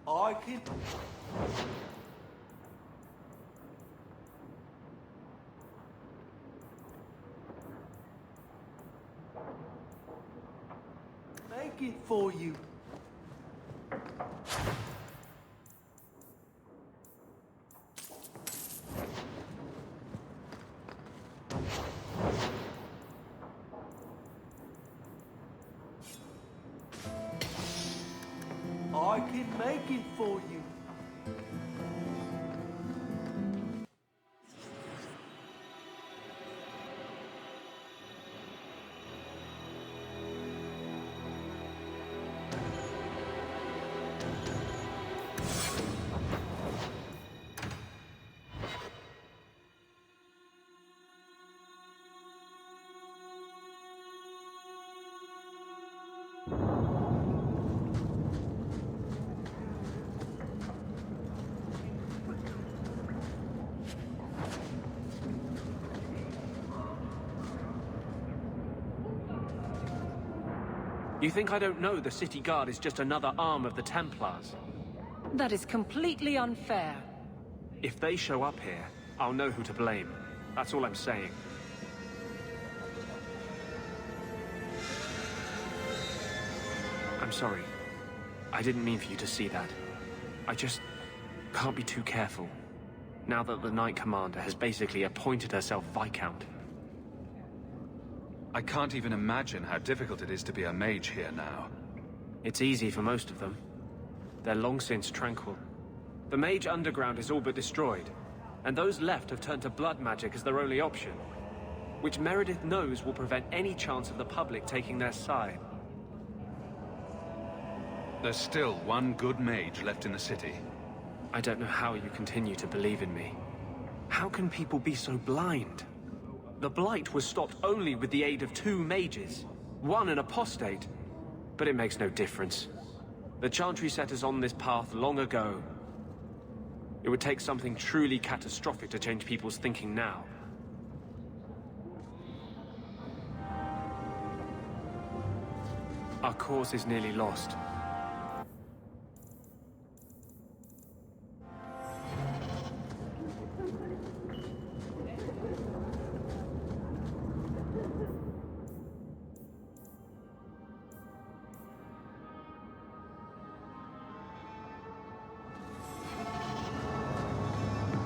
I can... make it for you. I can make it for you. You think I don't know the City Guard is just another arm of the Templars? That is completely unfair. If they show up here, I'll know who to blame. That's all I'm saying. I'm sorry. I didn't mean for you to see that. I just can't be too careful. Now that the Knight Commander has basically appointed herself Viscount. I can't even imagine how difficult it is to be a mage here now. It's easy for most of them. They're long since tranquil. The Mage Underground is all but destroyed, and those left have turned to blood magic as their only option, which Meredith knows will prevent any chance of the public taking their side. There's still one good mage left in the city. I don't know how you continue to believe in me. How can people be so blind? The Blight was stopped only with the aid of 2 mages, one an apostate. But it makes no difference. The Chantry set us on this path long ago. It would take something truly catastrophic to change people's thinking now. Our cause is nearly lost.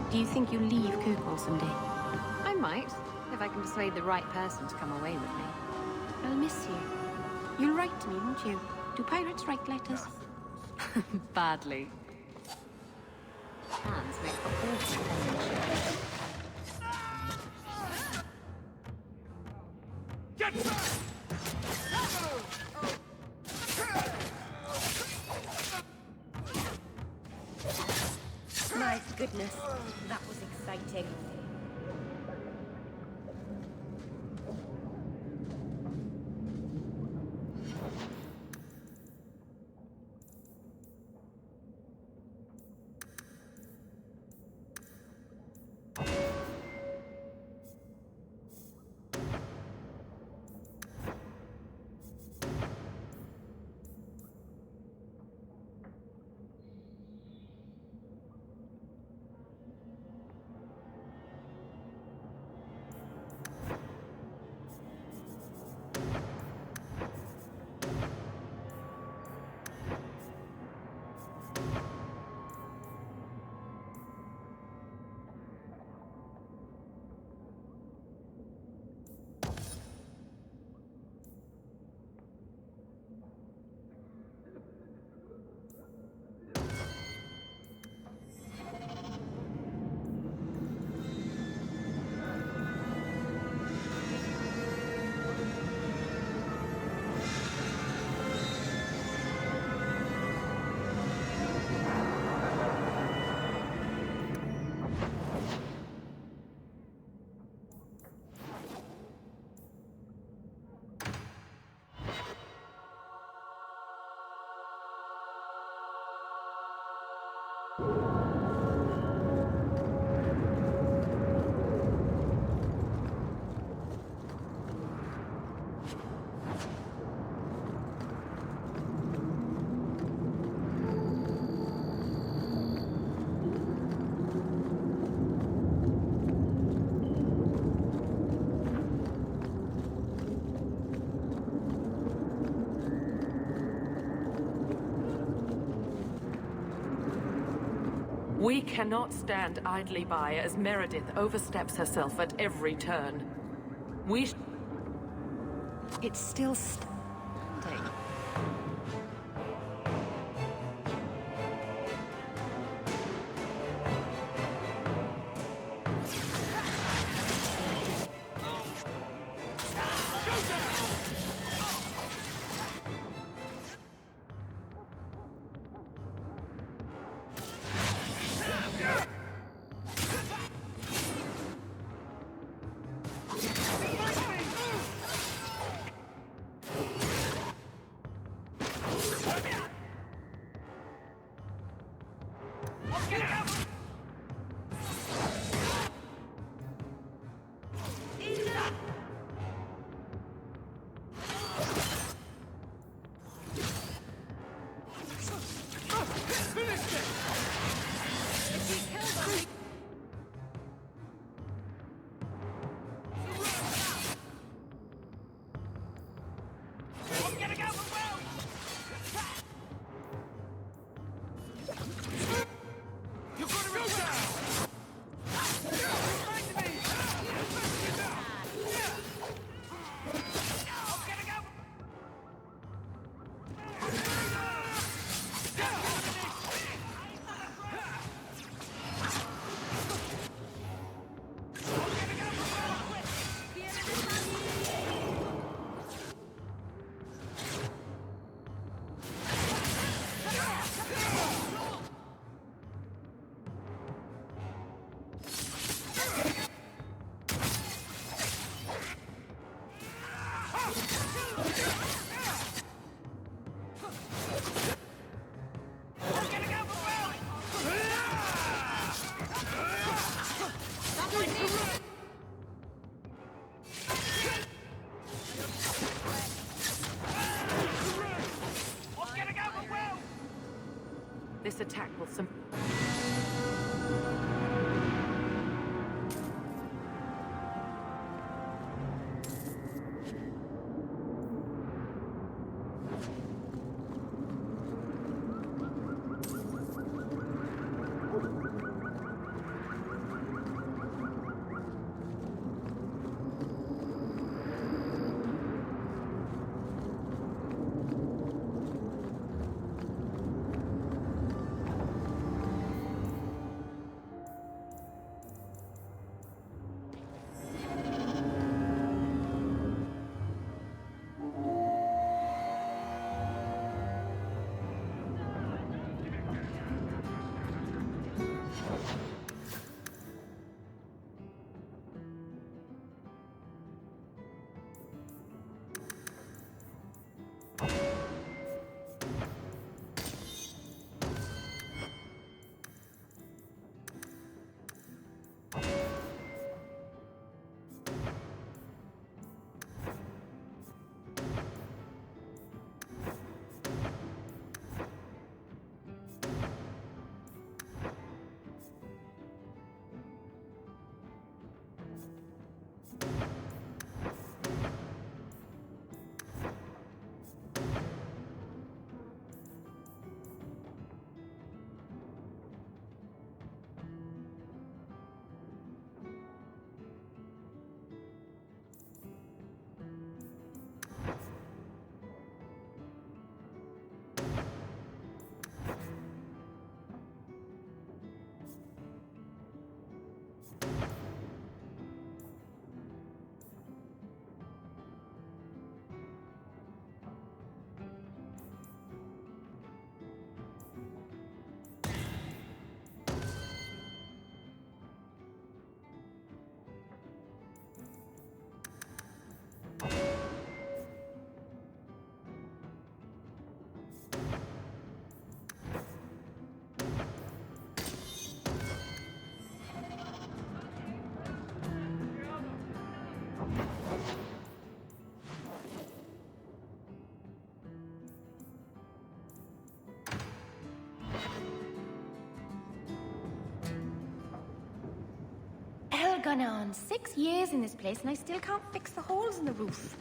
Do you think you'll leave Kirkwall someday? I might, if I can persuade the right person to come away with me. I'll miss you. You'll write to me, won't you? Do pirates write letters? Badly. Hands make for awful penmanship. Get back! My goodness, that was exciting. We cannot stand idly by as Meredith oversteps herself at every turn. It's still standing. This attack will Gone on 6 years in this place and I still can't fix the holes in the roof.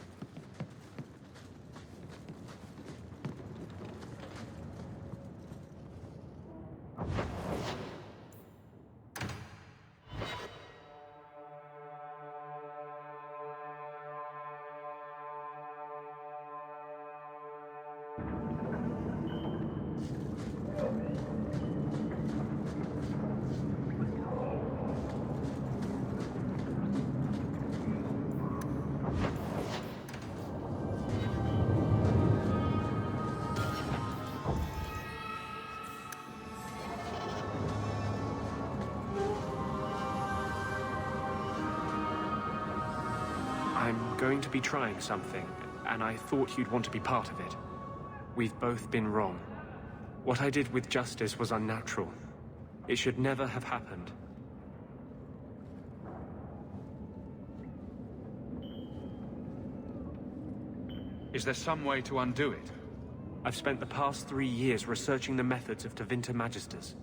going to be trying something, and I thought you'd want to be part of it. We've both been wrong. What I did with Justice was unnatural. It should never have happened. Is there some way to undo it? I've spent the past 3 years researching the methods of Tevinter Magisters.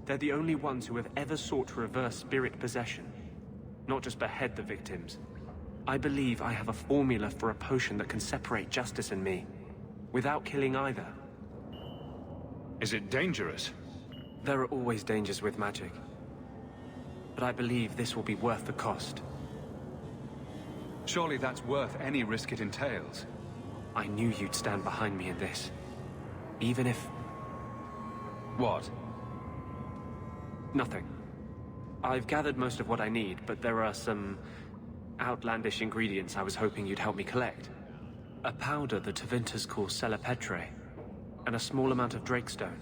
They're the only ones who have ever sought to reverse spirit possession, not just behead the victims. I believe I have a formula for a potion that can separate Justice and me, without killing either. Is it dangerous? There are always dangers with magic. But I believe this will be worth the cost. Surely that's worth any risk it entails. I knew you'd stand behind me in this. Even if... What? Nothing. I've gathered most of what I need, but there are some outlandish ingredients I was hoping you'd help me collect. A powder the Tevinters call Celepetre, and a small amount of Drakestone.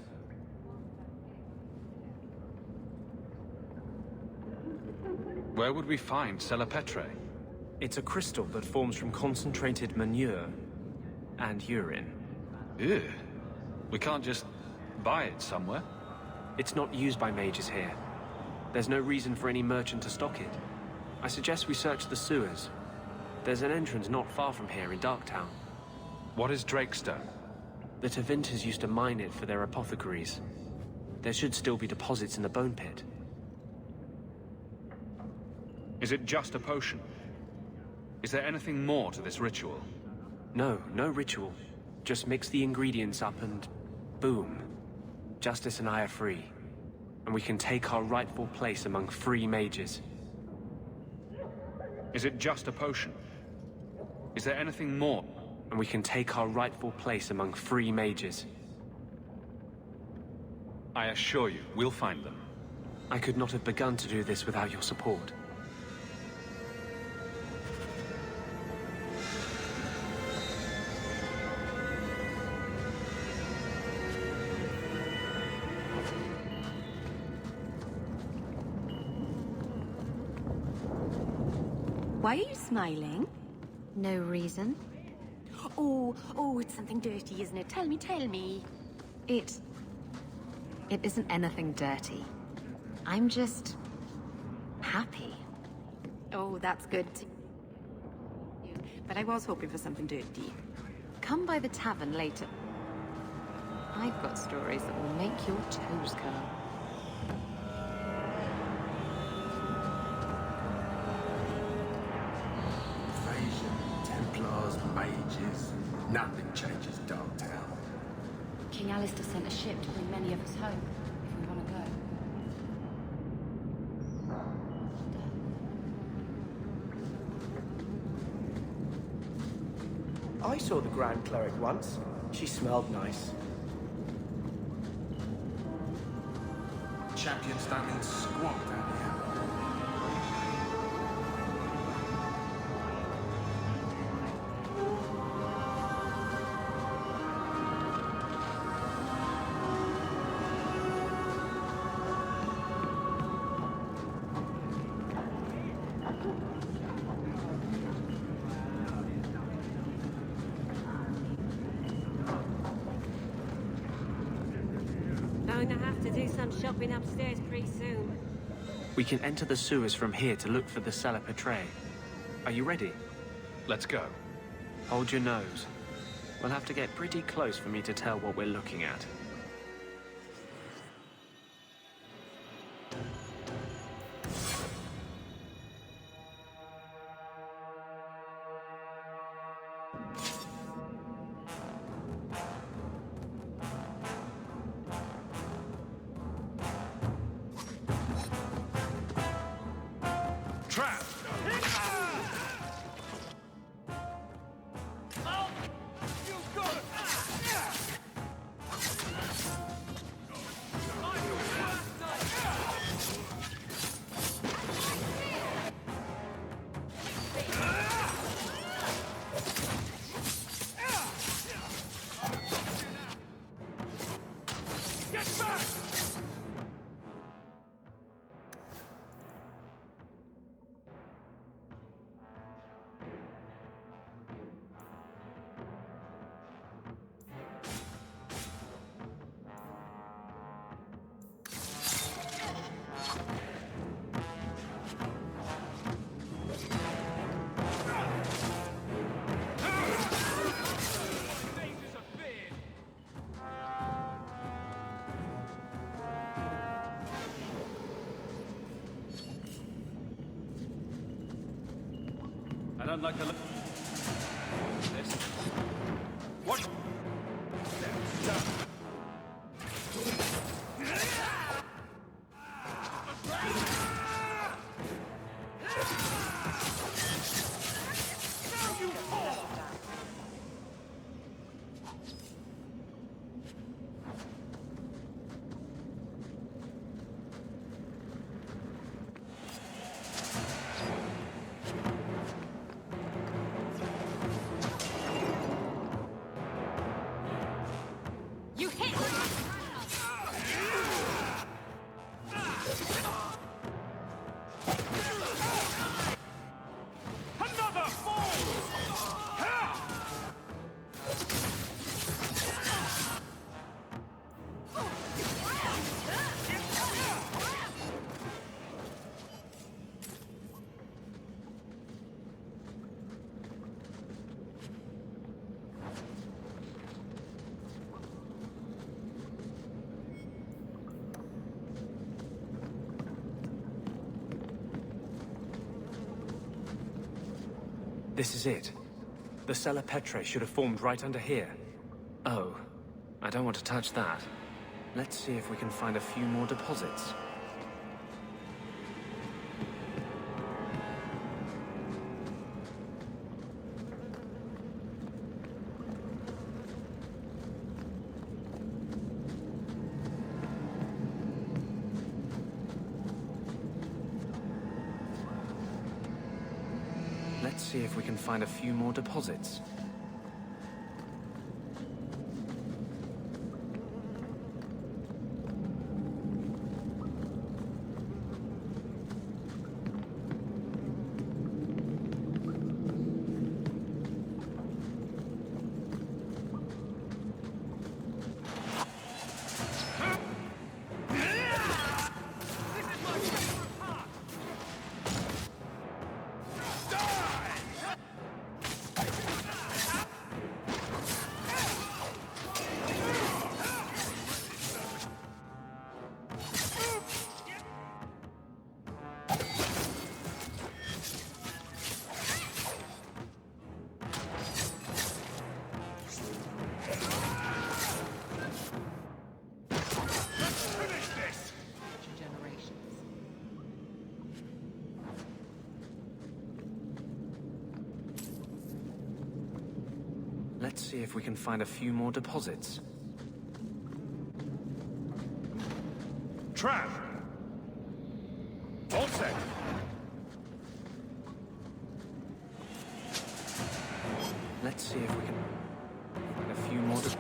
Where would we find Celepetre? It's a crystal that forms from concentrated manure and urine. Ew. We can't just buy it somewhere? It's not used by mages here. There's no reason for any merchant to stock it. I suggest we search the sewers. There's an entrance not far from here in Darktown. What is Drakestone? The Tevinters used to mine it for their apothecaries. There should still be deposits in the bone pit. Is it just a potion? Is there anything more to this ritual? No, no ritual. Just mix the ingredients up and... boom. Justice and I are free. And we can take our rightful place among free mages. Is it just a potion? Is there anything more? And we can take our rightful place among free mages. I assure you, we'll find them. I could not have begun to do this without your support. Why are you smiling? No reason. Oh, it's something dirty, isn't it? Tell me. It isn't anything dirty. I'm just... happy. Oh, that's good. But I was hoping for something dirty. Come by the tavern later. I've got stories that will make your toes curl. Templars, mages, nothing changes Darktown. King Alistair sent a ship to bring many of us home, if we want to go. I saw the Grand Cleric once. She smelled nice. Champions don't mean squat down here. Going to have to do some shopping upstairs pretty soon. We can enter the sewers from here to look for the Celepetre. Are you ready? Let's go. Hold your nose. We'll have to get pretty close for me to tell what we're looking at. Trap! don't like the look. This. What? You hit! Another This is it. The Cella Petrae should have formed right under here. Oh, I don't want to touch that. Let's see if we can find a few more deposits. Let's see if we can find a few more deposits. Let's see if we can find a few more deposits. Trap! All set! Let's see if we can find a few more deposits.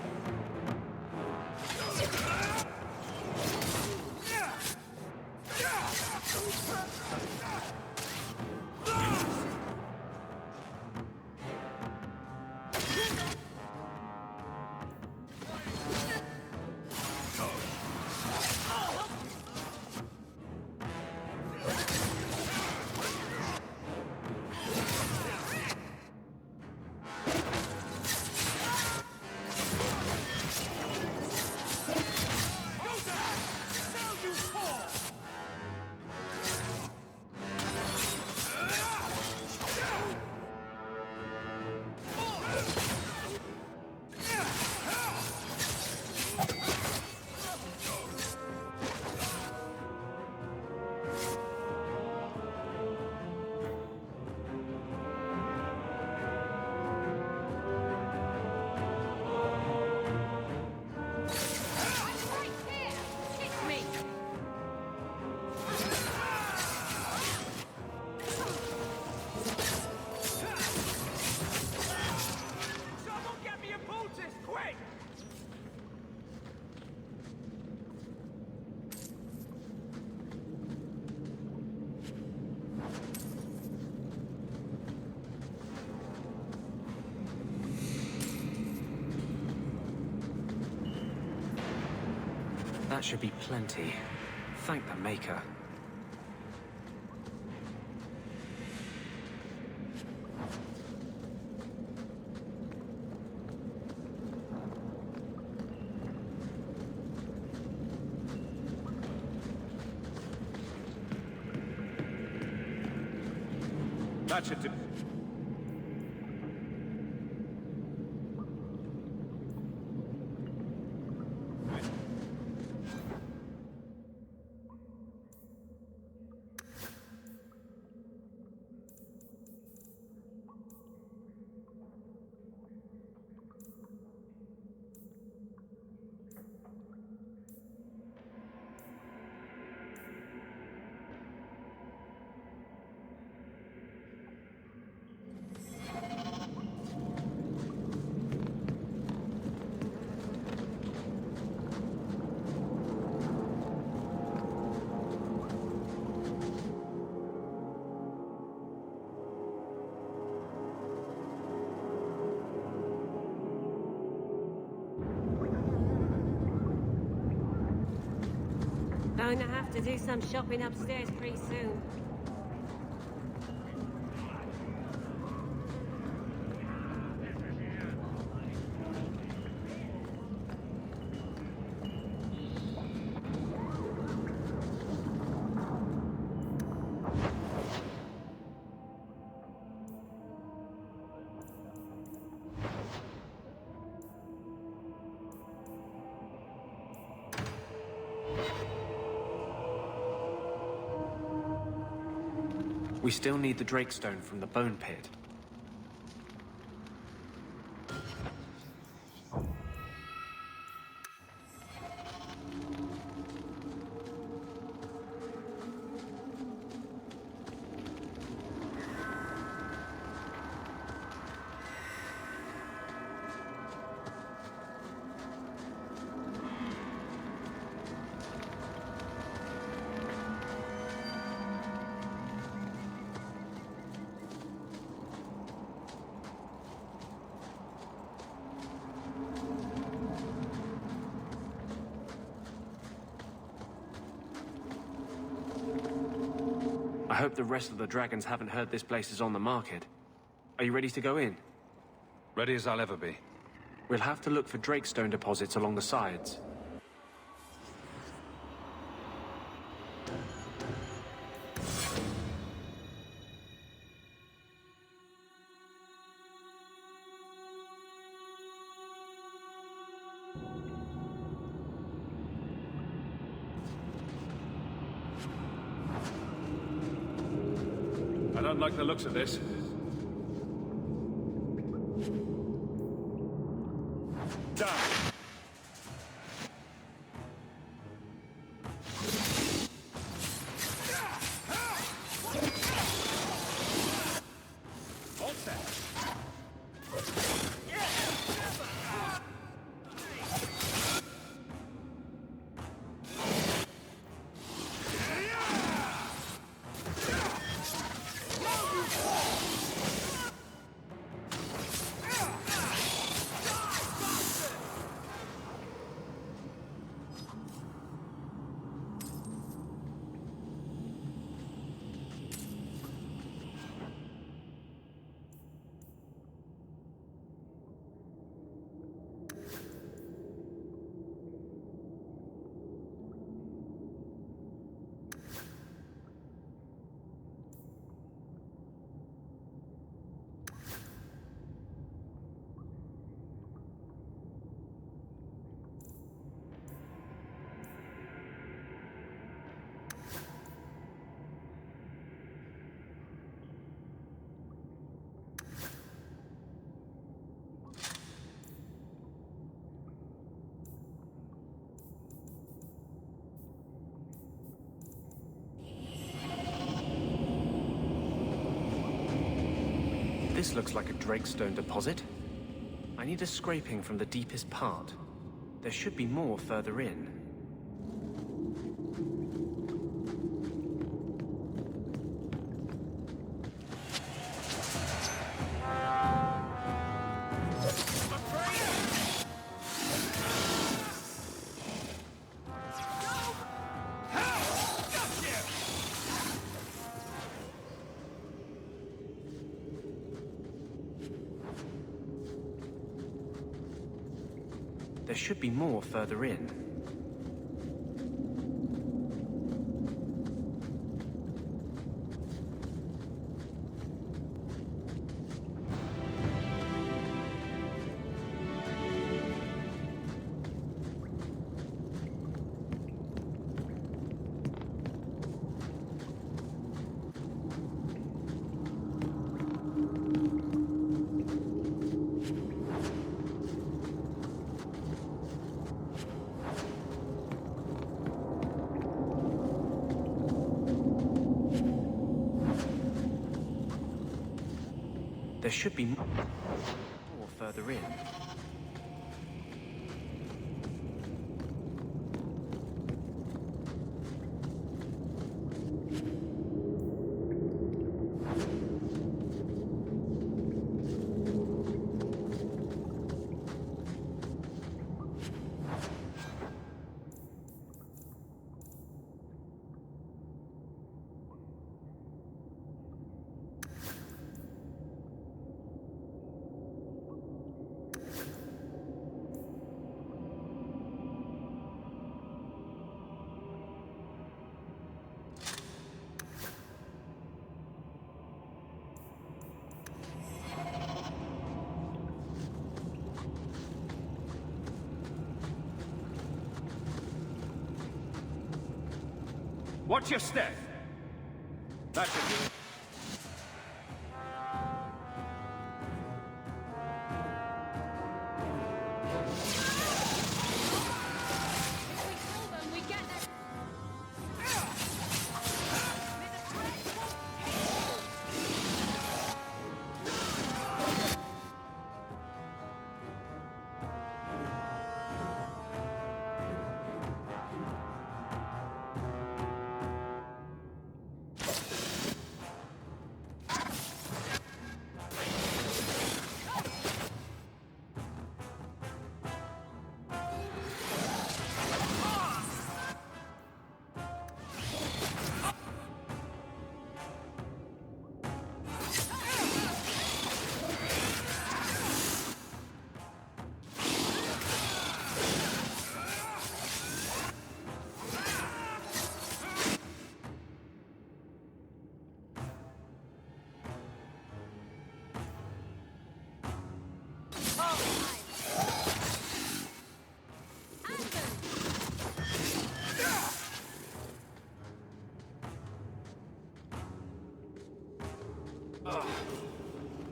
That should be plenty. Thank the Maker. That should do. Going to have to do some shopping upstairs pretty soon. We still need the Drakestone from the Bone Pit. I hope the rest of the dragons haven't heard this place is on the market. Are you ready to go in? Ready as I'll ever be. We'll have to look for Drakestone deposits along the sides. I don't like the looks of this. Down! All set. This looks like a Drakestone deposit. I need a scraping from the deepest part. There should be more further in. There should be more further in. There should be more further in. Watch your step. That should do it.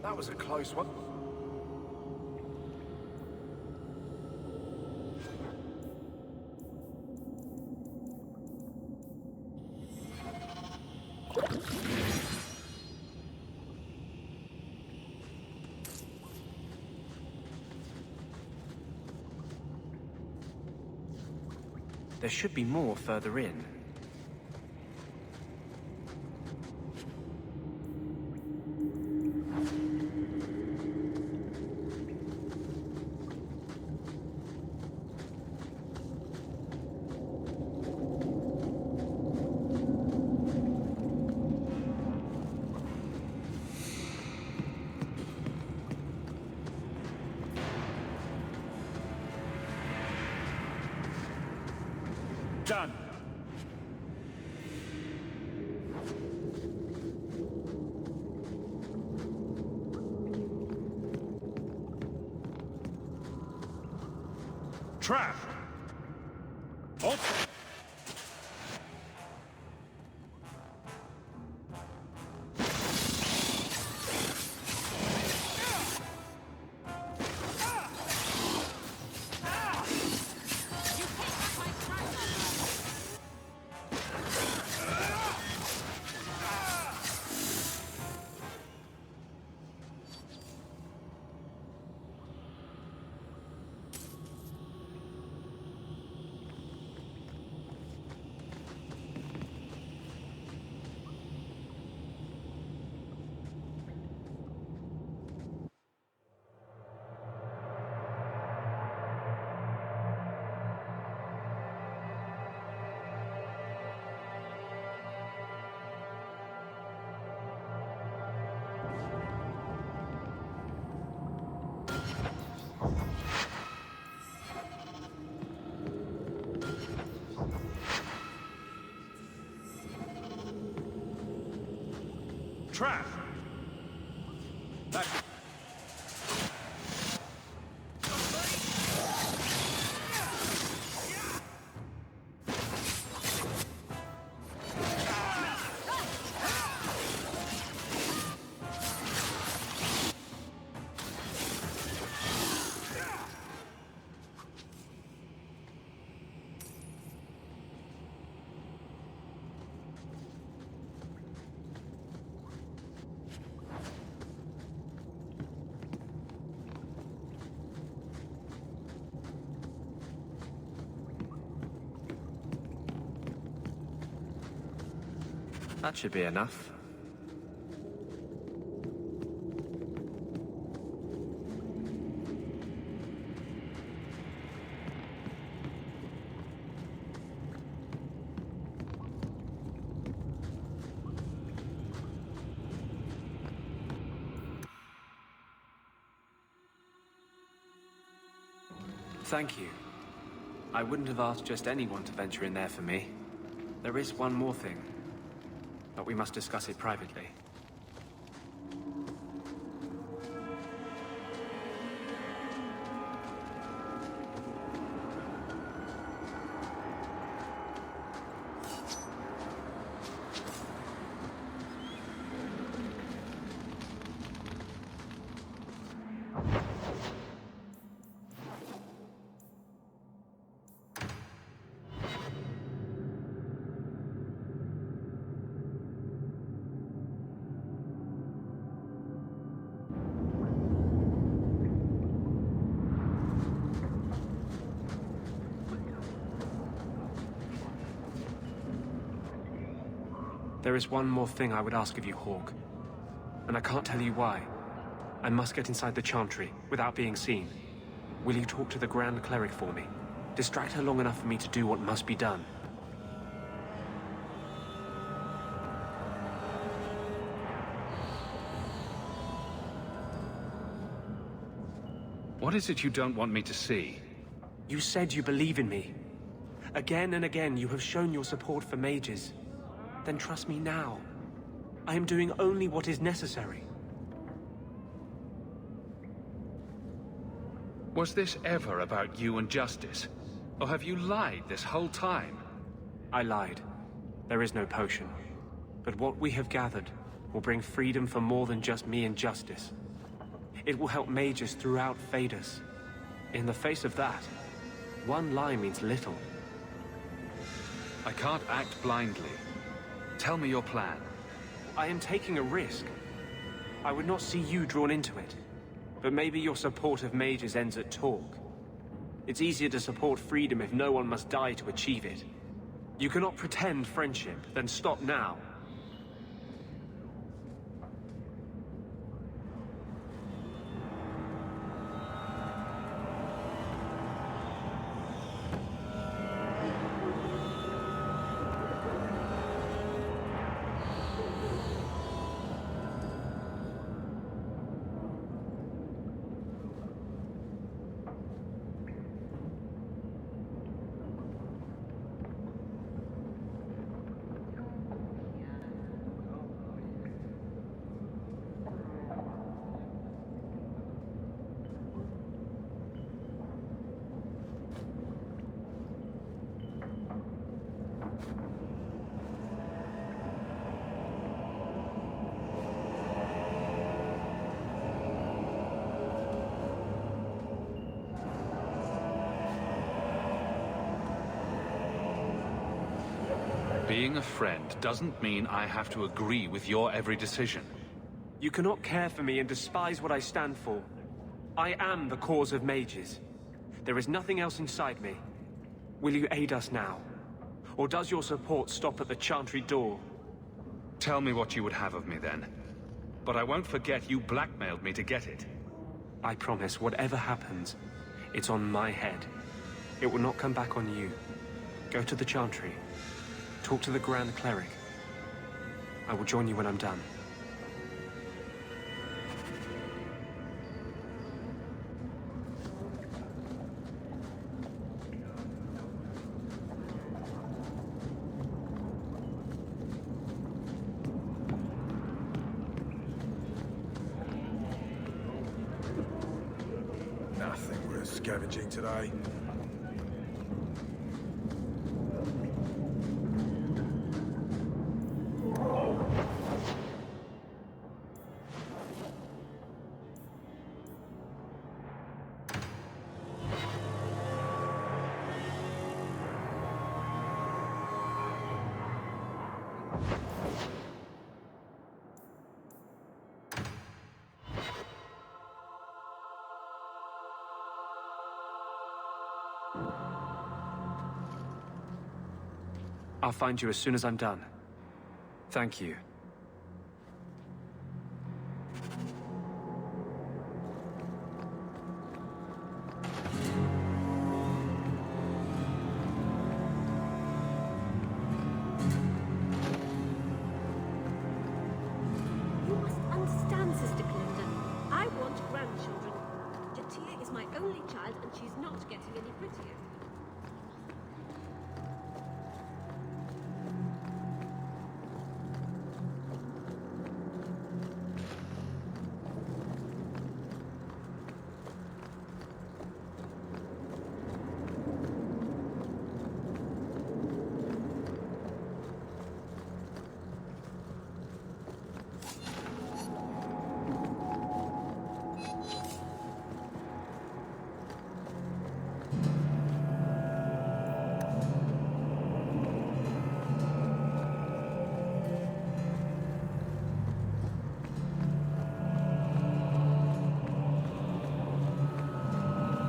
That was a close one. There should be more further in. Done. Trap. Open. Trap. That's it. That should be enough. Thank you. I wouldn't have asked just anyone to venture in there for me. There is one more thing, but we must discuss it privately. There is one more thing I would ask of you, Hawke. And I can't tell you why. I must get inside the Chantry, without being seen. Will you talk to the Grand Cleric for me? Distract her long enough for me to do what must be done. What is it you don't want me to see? You said you believe in me. Again and again you have shown your support for mages. Then trust me now. I am doing only what is necessary. Was this ever about you and justice? Or have you lied this whole time? I lied. There is no potion. But what we have gathered will bring freedom for more than just me and justice. It will help mages throughout Thedas. In the face of that, one lie means little. I can't act blindly. Tell me your plan. I am taking a risk. I would not see you drawn into it. But maybe your support of mages ends at talk. It's easier to support freedom if no one must die to achieve it. You cannot pretend friendship, then stop now. Being a friend doesn't mean I have to agree with your every decision. You cannot care for me and despise what I stand for. I am the cause of mages. There is nothing else inside me. Will you aid us now? Or does your support stop at the Chantry door? Tell me what you would have of me then. But I won't forget you blackmailed me to get it. I promise, whatever happens, it's on my head. It will not come back on you. Go to the Chantry. Talk to the Grand Cleric. I will join you when I'm done. Nothing worth scavenging today. I'll find you as soon as I'm done. Thank you. You must understand, Sister Clinton. I want grandchildren. Jatia is my only child, and she's not getting any prettier.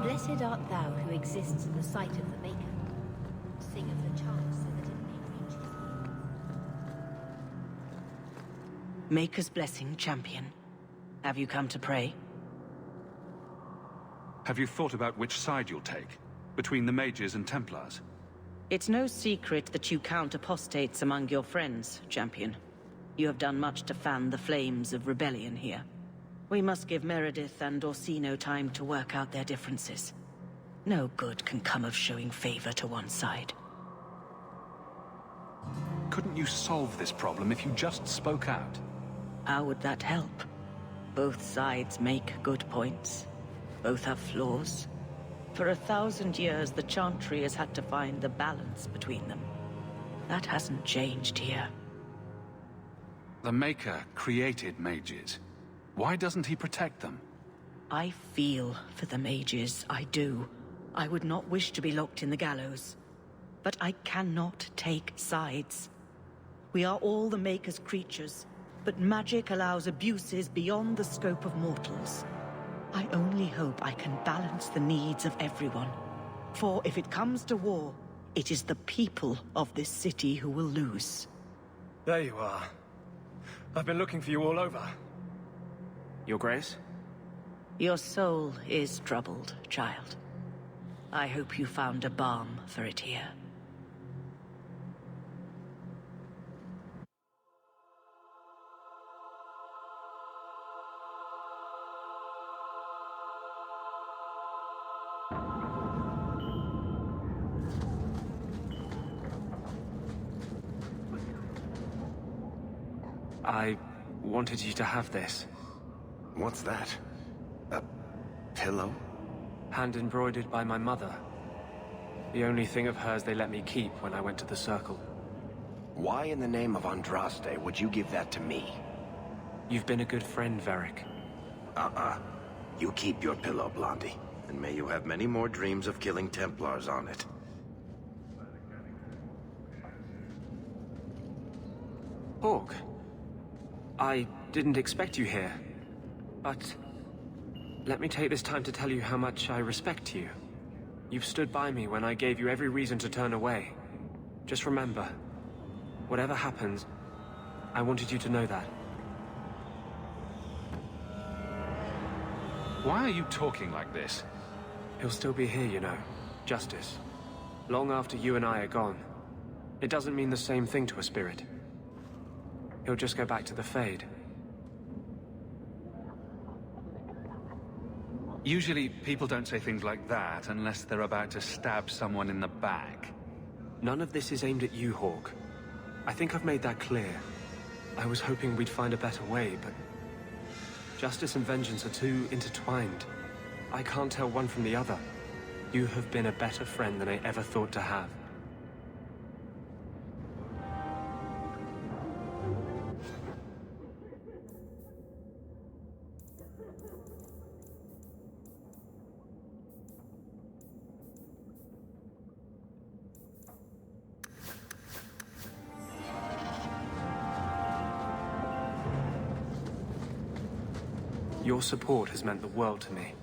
Blessed art thou who exists in the sight of the Maker. Sing of the chants so that it may reach his ears. Maker's Blessing, champion. Have you come to pray? Have you thought about which side you'll take? Between the mages and Templars? It's no secret that you count apostates among your friends, champion. You have done much to fan the flames of rebellion here. We must give Meredith and Orsino time to work out their differences. No good can come of showing favor to one side. Couldn't you solve this problem if you just spoke out? How would that help? Both sides make good points. Both have flaws. For 1,000 years, the Chantry has had to find the balance between them. That hasn't changed here. The Maker created mages. Why doesn't he protect them? I feel for the mages, I do. I would not wish to be locked in the gallows. But I cannot take sides. We are all the Maker's creatures, but magic allows abuses beyond the scope of mortals. I only hope I can balance the needs of everyone. For if it comes to war, it is the people of this city who will lose. There you are. I've been looking for you all over. Your Grace? Your soul is troubled, child. I hope you found a balm for it here. I wanted you to have this. What's that? A pillow? Hand embroidered by my mother. The only thing of hers they let me keep when I went to the Circle. Why in the name of Andraste would you give that to me? You've been a good friend, Varric. You keep your pillow, Blondie. And may you have many more dreams of killing Templars on it. Hawke. I didn't expect you here, but let me take this time to tell you how much I respect you. You've stood by me when I gave you every reason to turn away. Just remember, whatever happens, I wanted you to know that. Why are you talking like this? He'll still be here, you know. Justice. Long after you and I are gone. It doesn't mean the same thing to a spirit. He'll just go back to the Fade. Usually, people don't say things like that unless they're about to stab someone in the back. None of this is aimed at you, Hawke. I think I've made that clear. I was hoping we'd find a better way, but justice and vengeance are too intertwined. I can't tell one from the other. You have been a better friend than I ever thought to have. Your support has meant the world to me.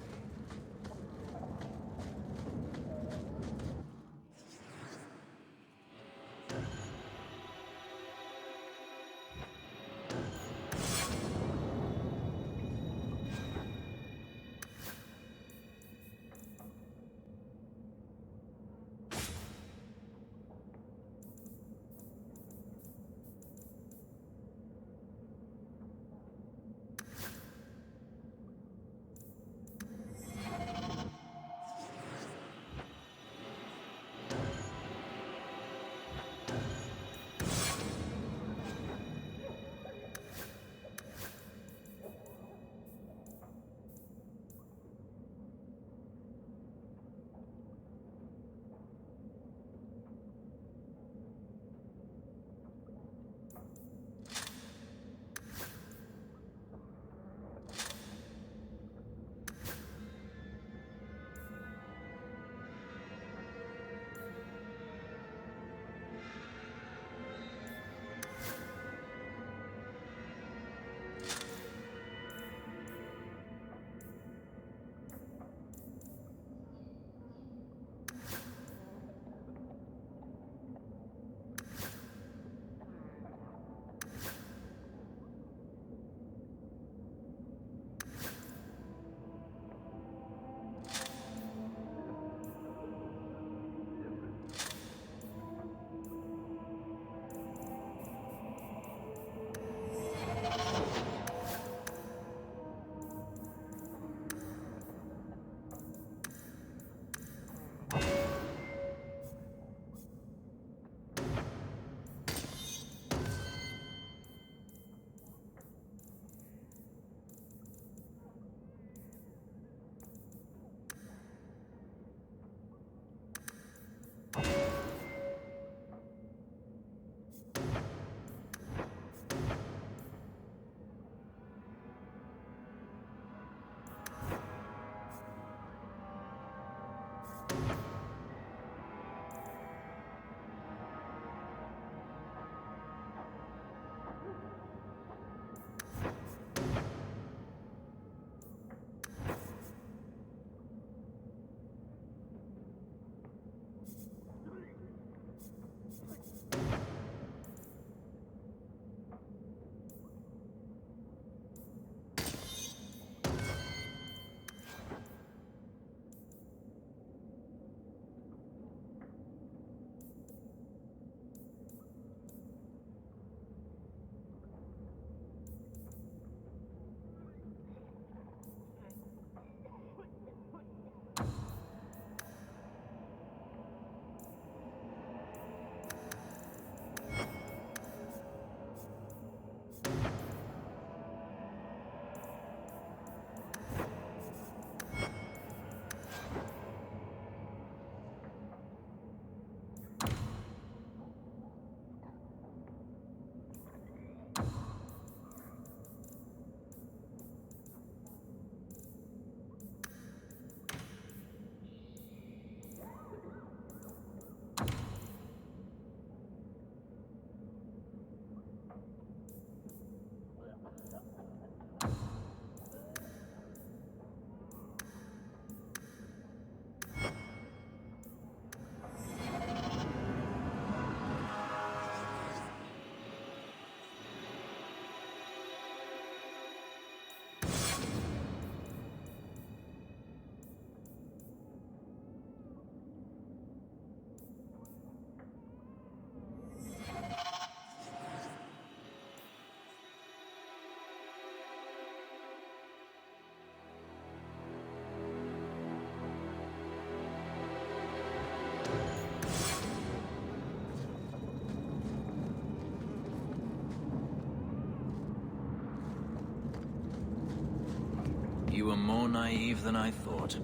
You were more naive than I thought.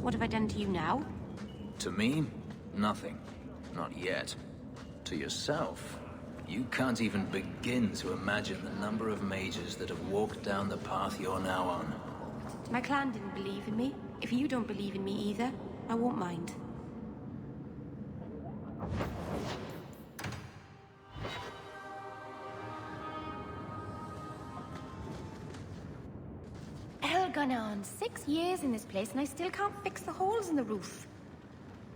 What have I done to you now? To me, nothing. Not yet. To yourself, you can't even begin to imagine the number of mages that have walked down the path you're now on. My clan didn't believe in me. If you don't believe in me either, I won't mind. Elganon, 6 years in this place and I still can't fix the holes in the roof.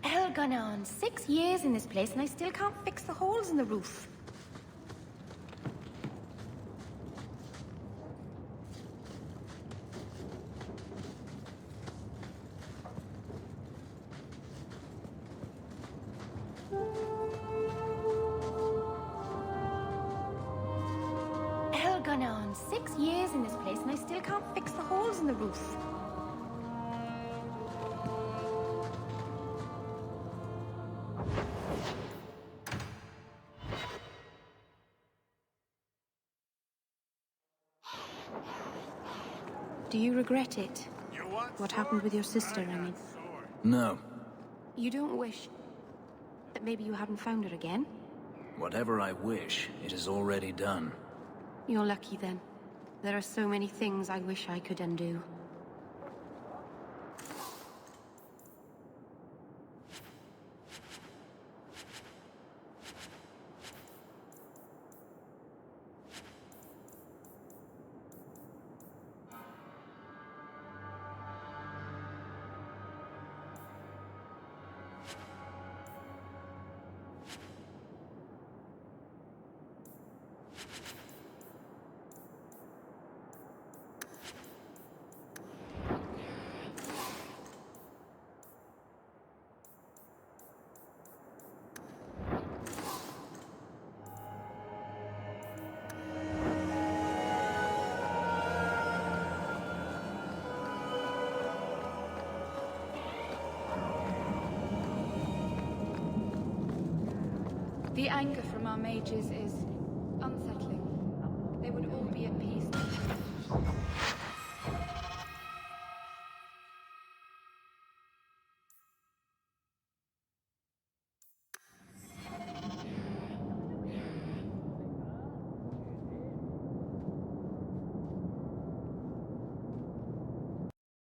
Elganon, 6 years in this place and I still can't fix the holes in the roof. Elganon, 6 years in this place and I still can't fix the holes in the roof. Do you regret it? What happened with your sister, I mean? No. You don't wish that maybe you hadn't found her again? Whatever I wish, it is already done. You're lucky then. There are so many things I wish I could undo. The anger from our mages is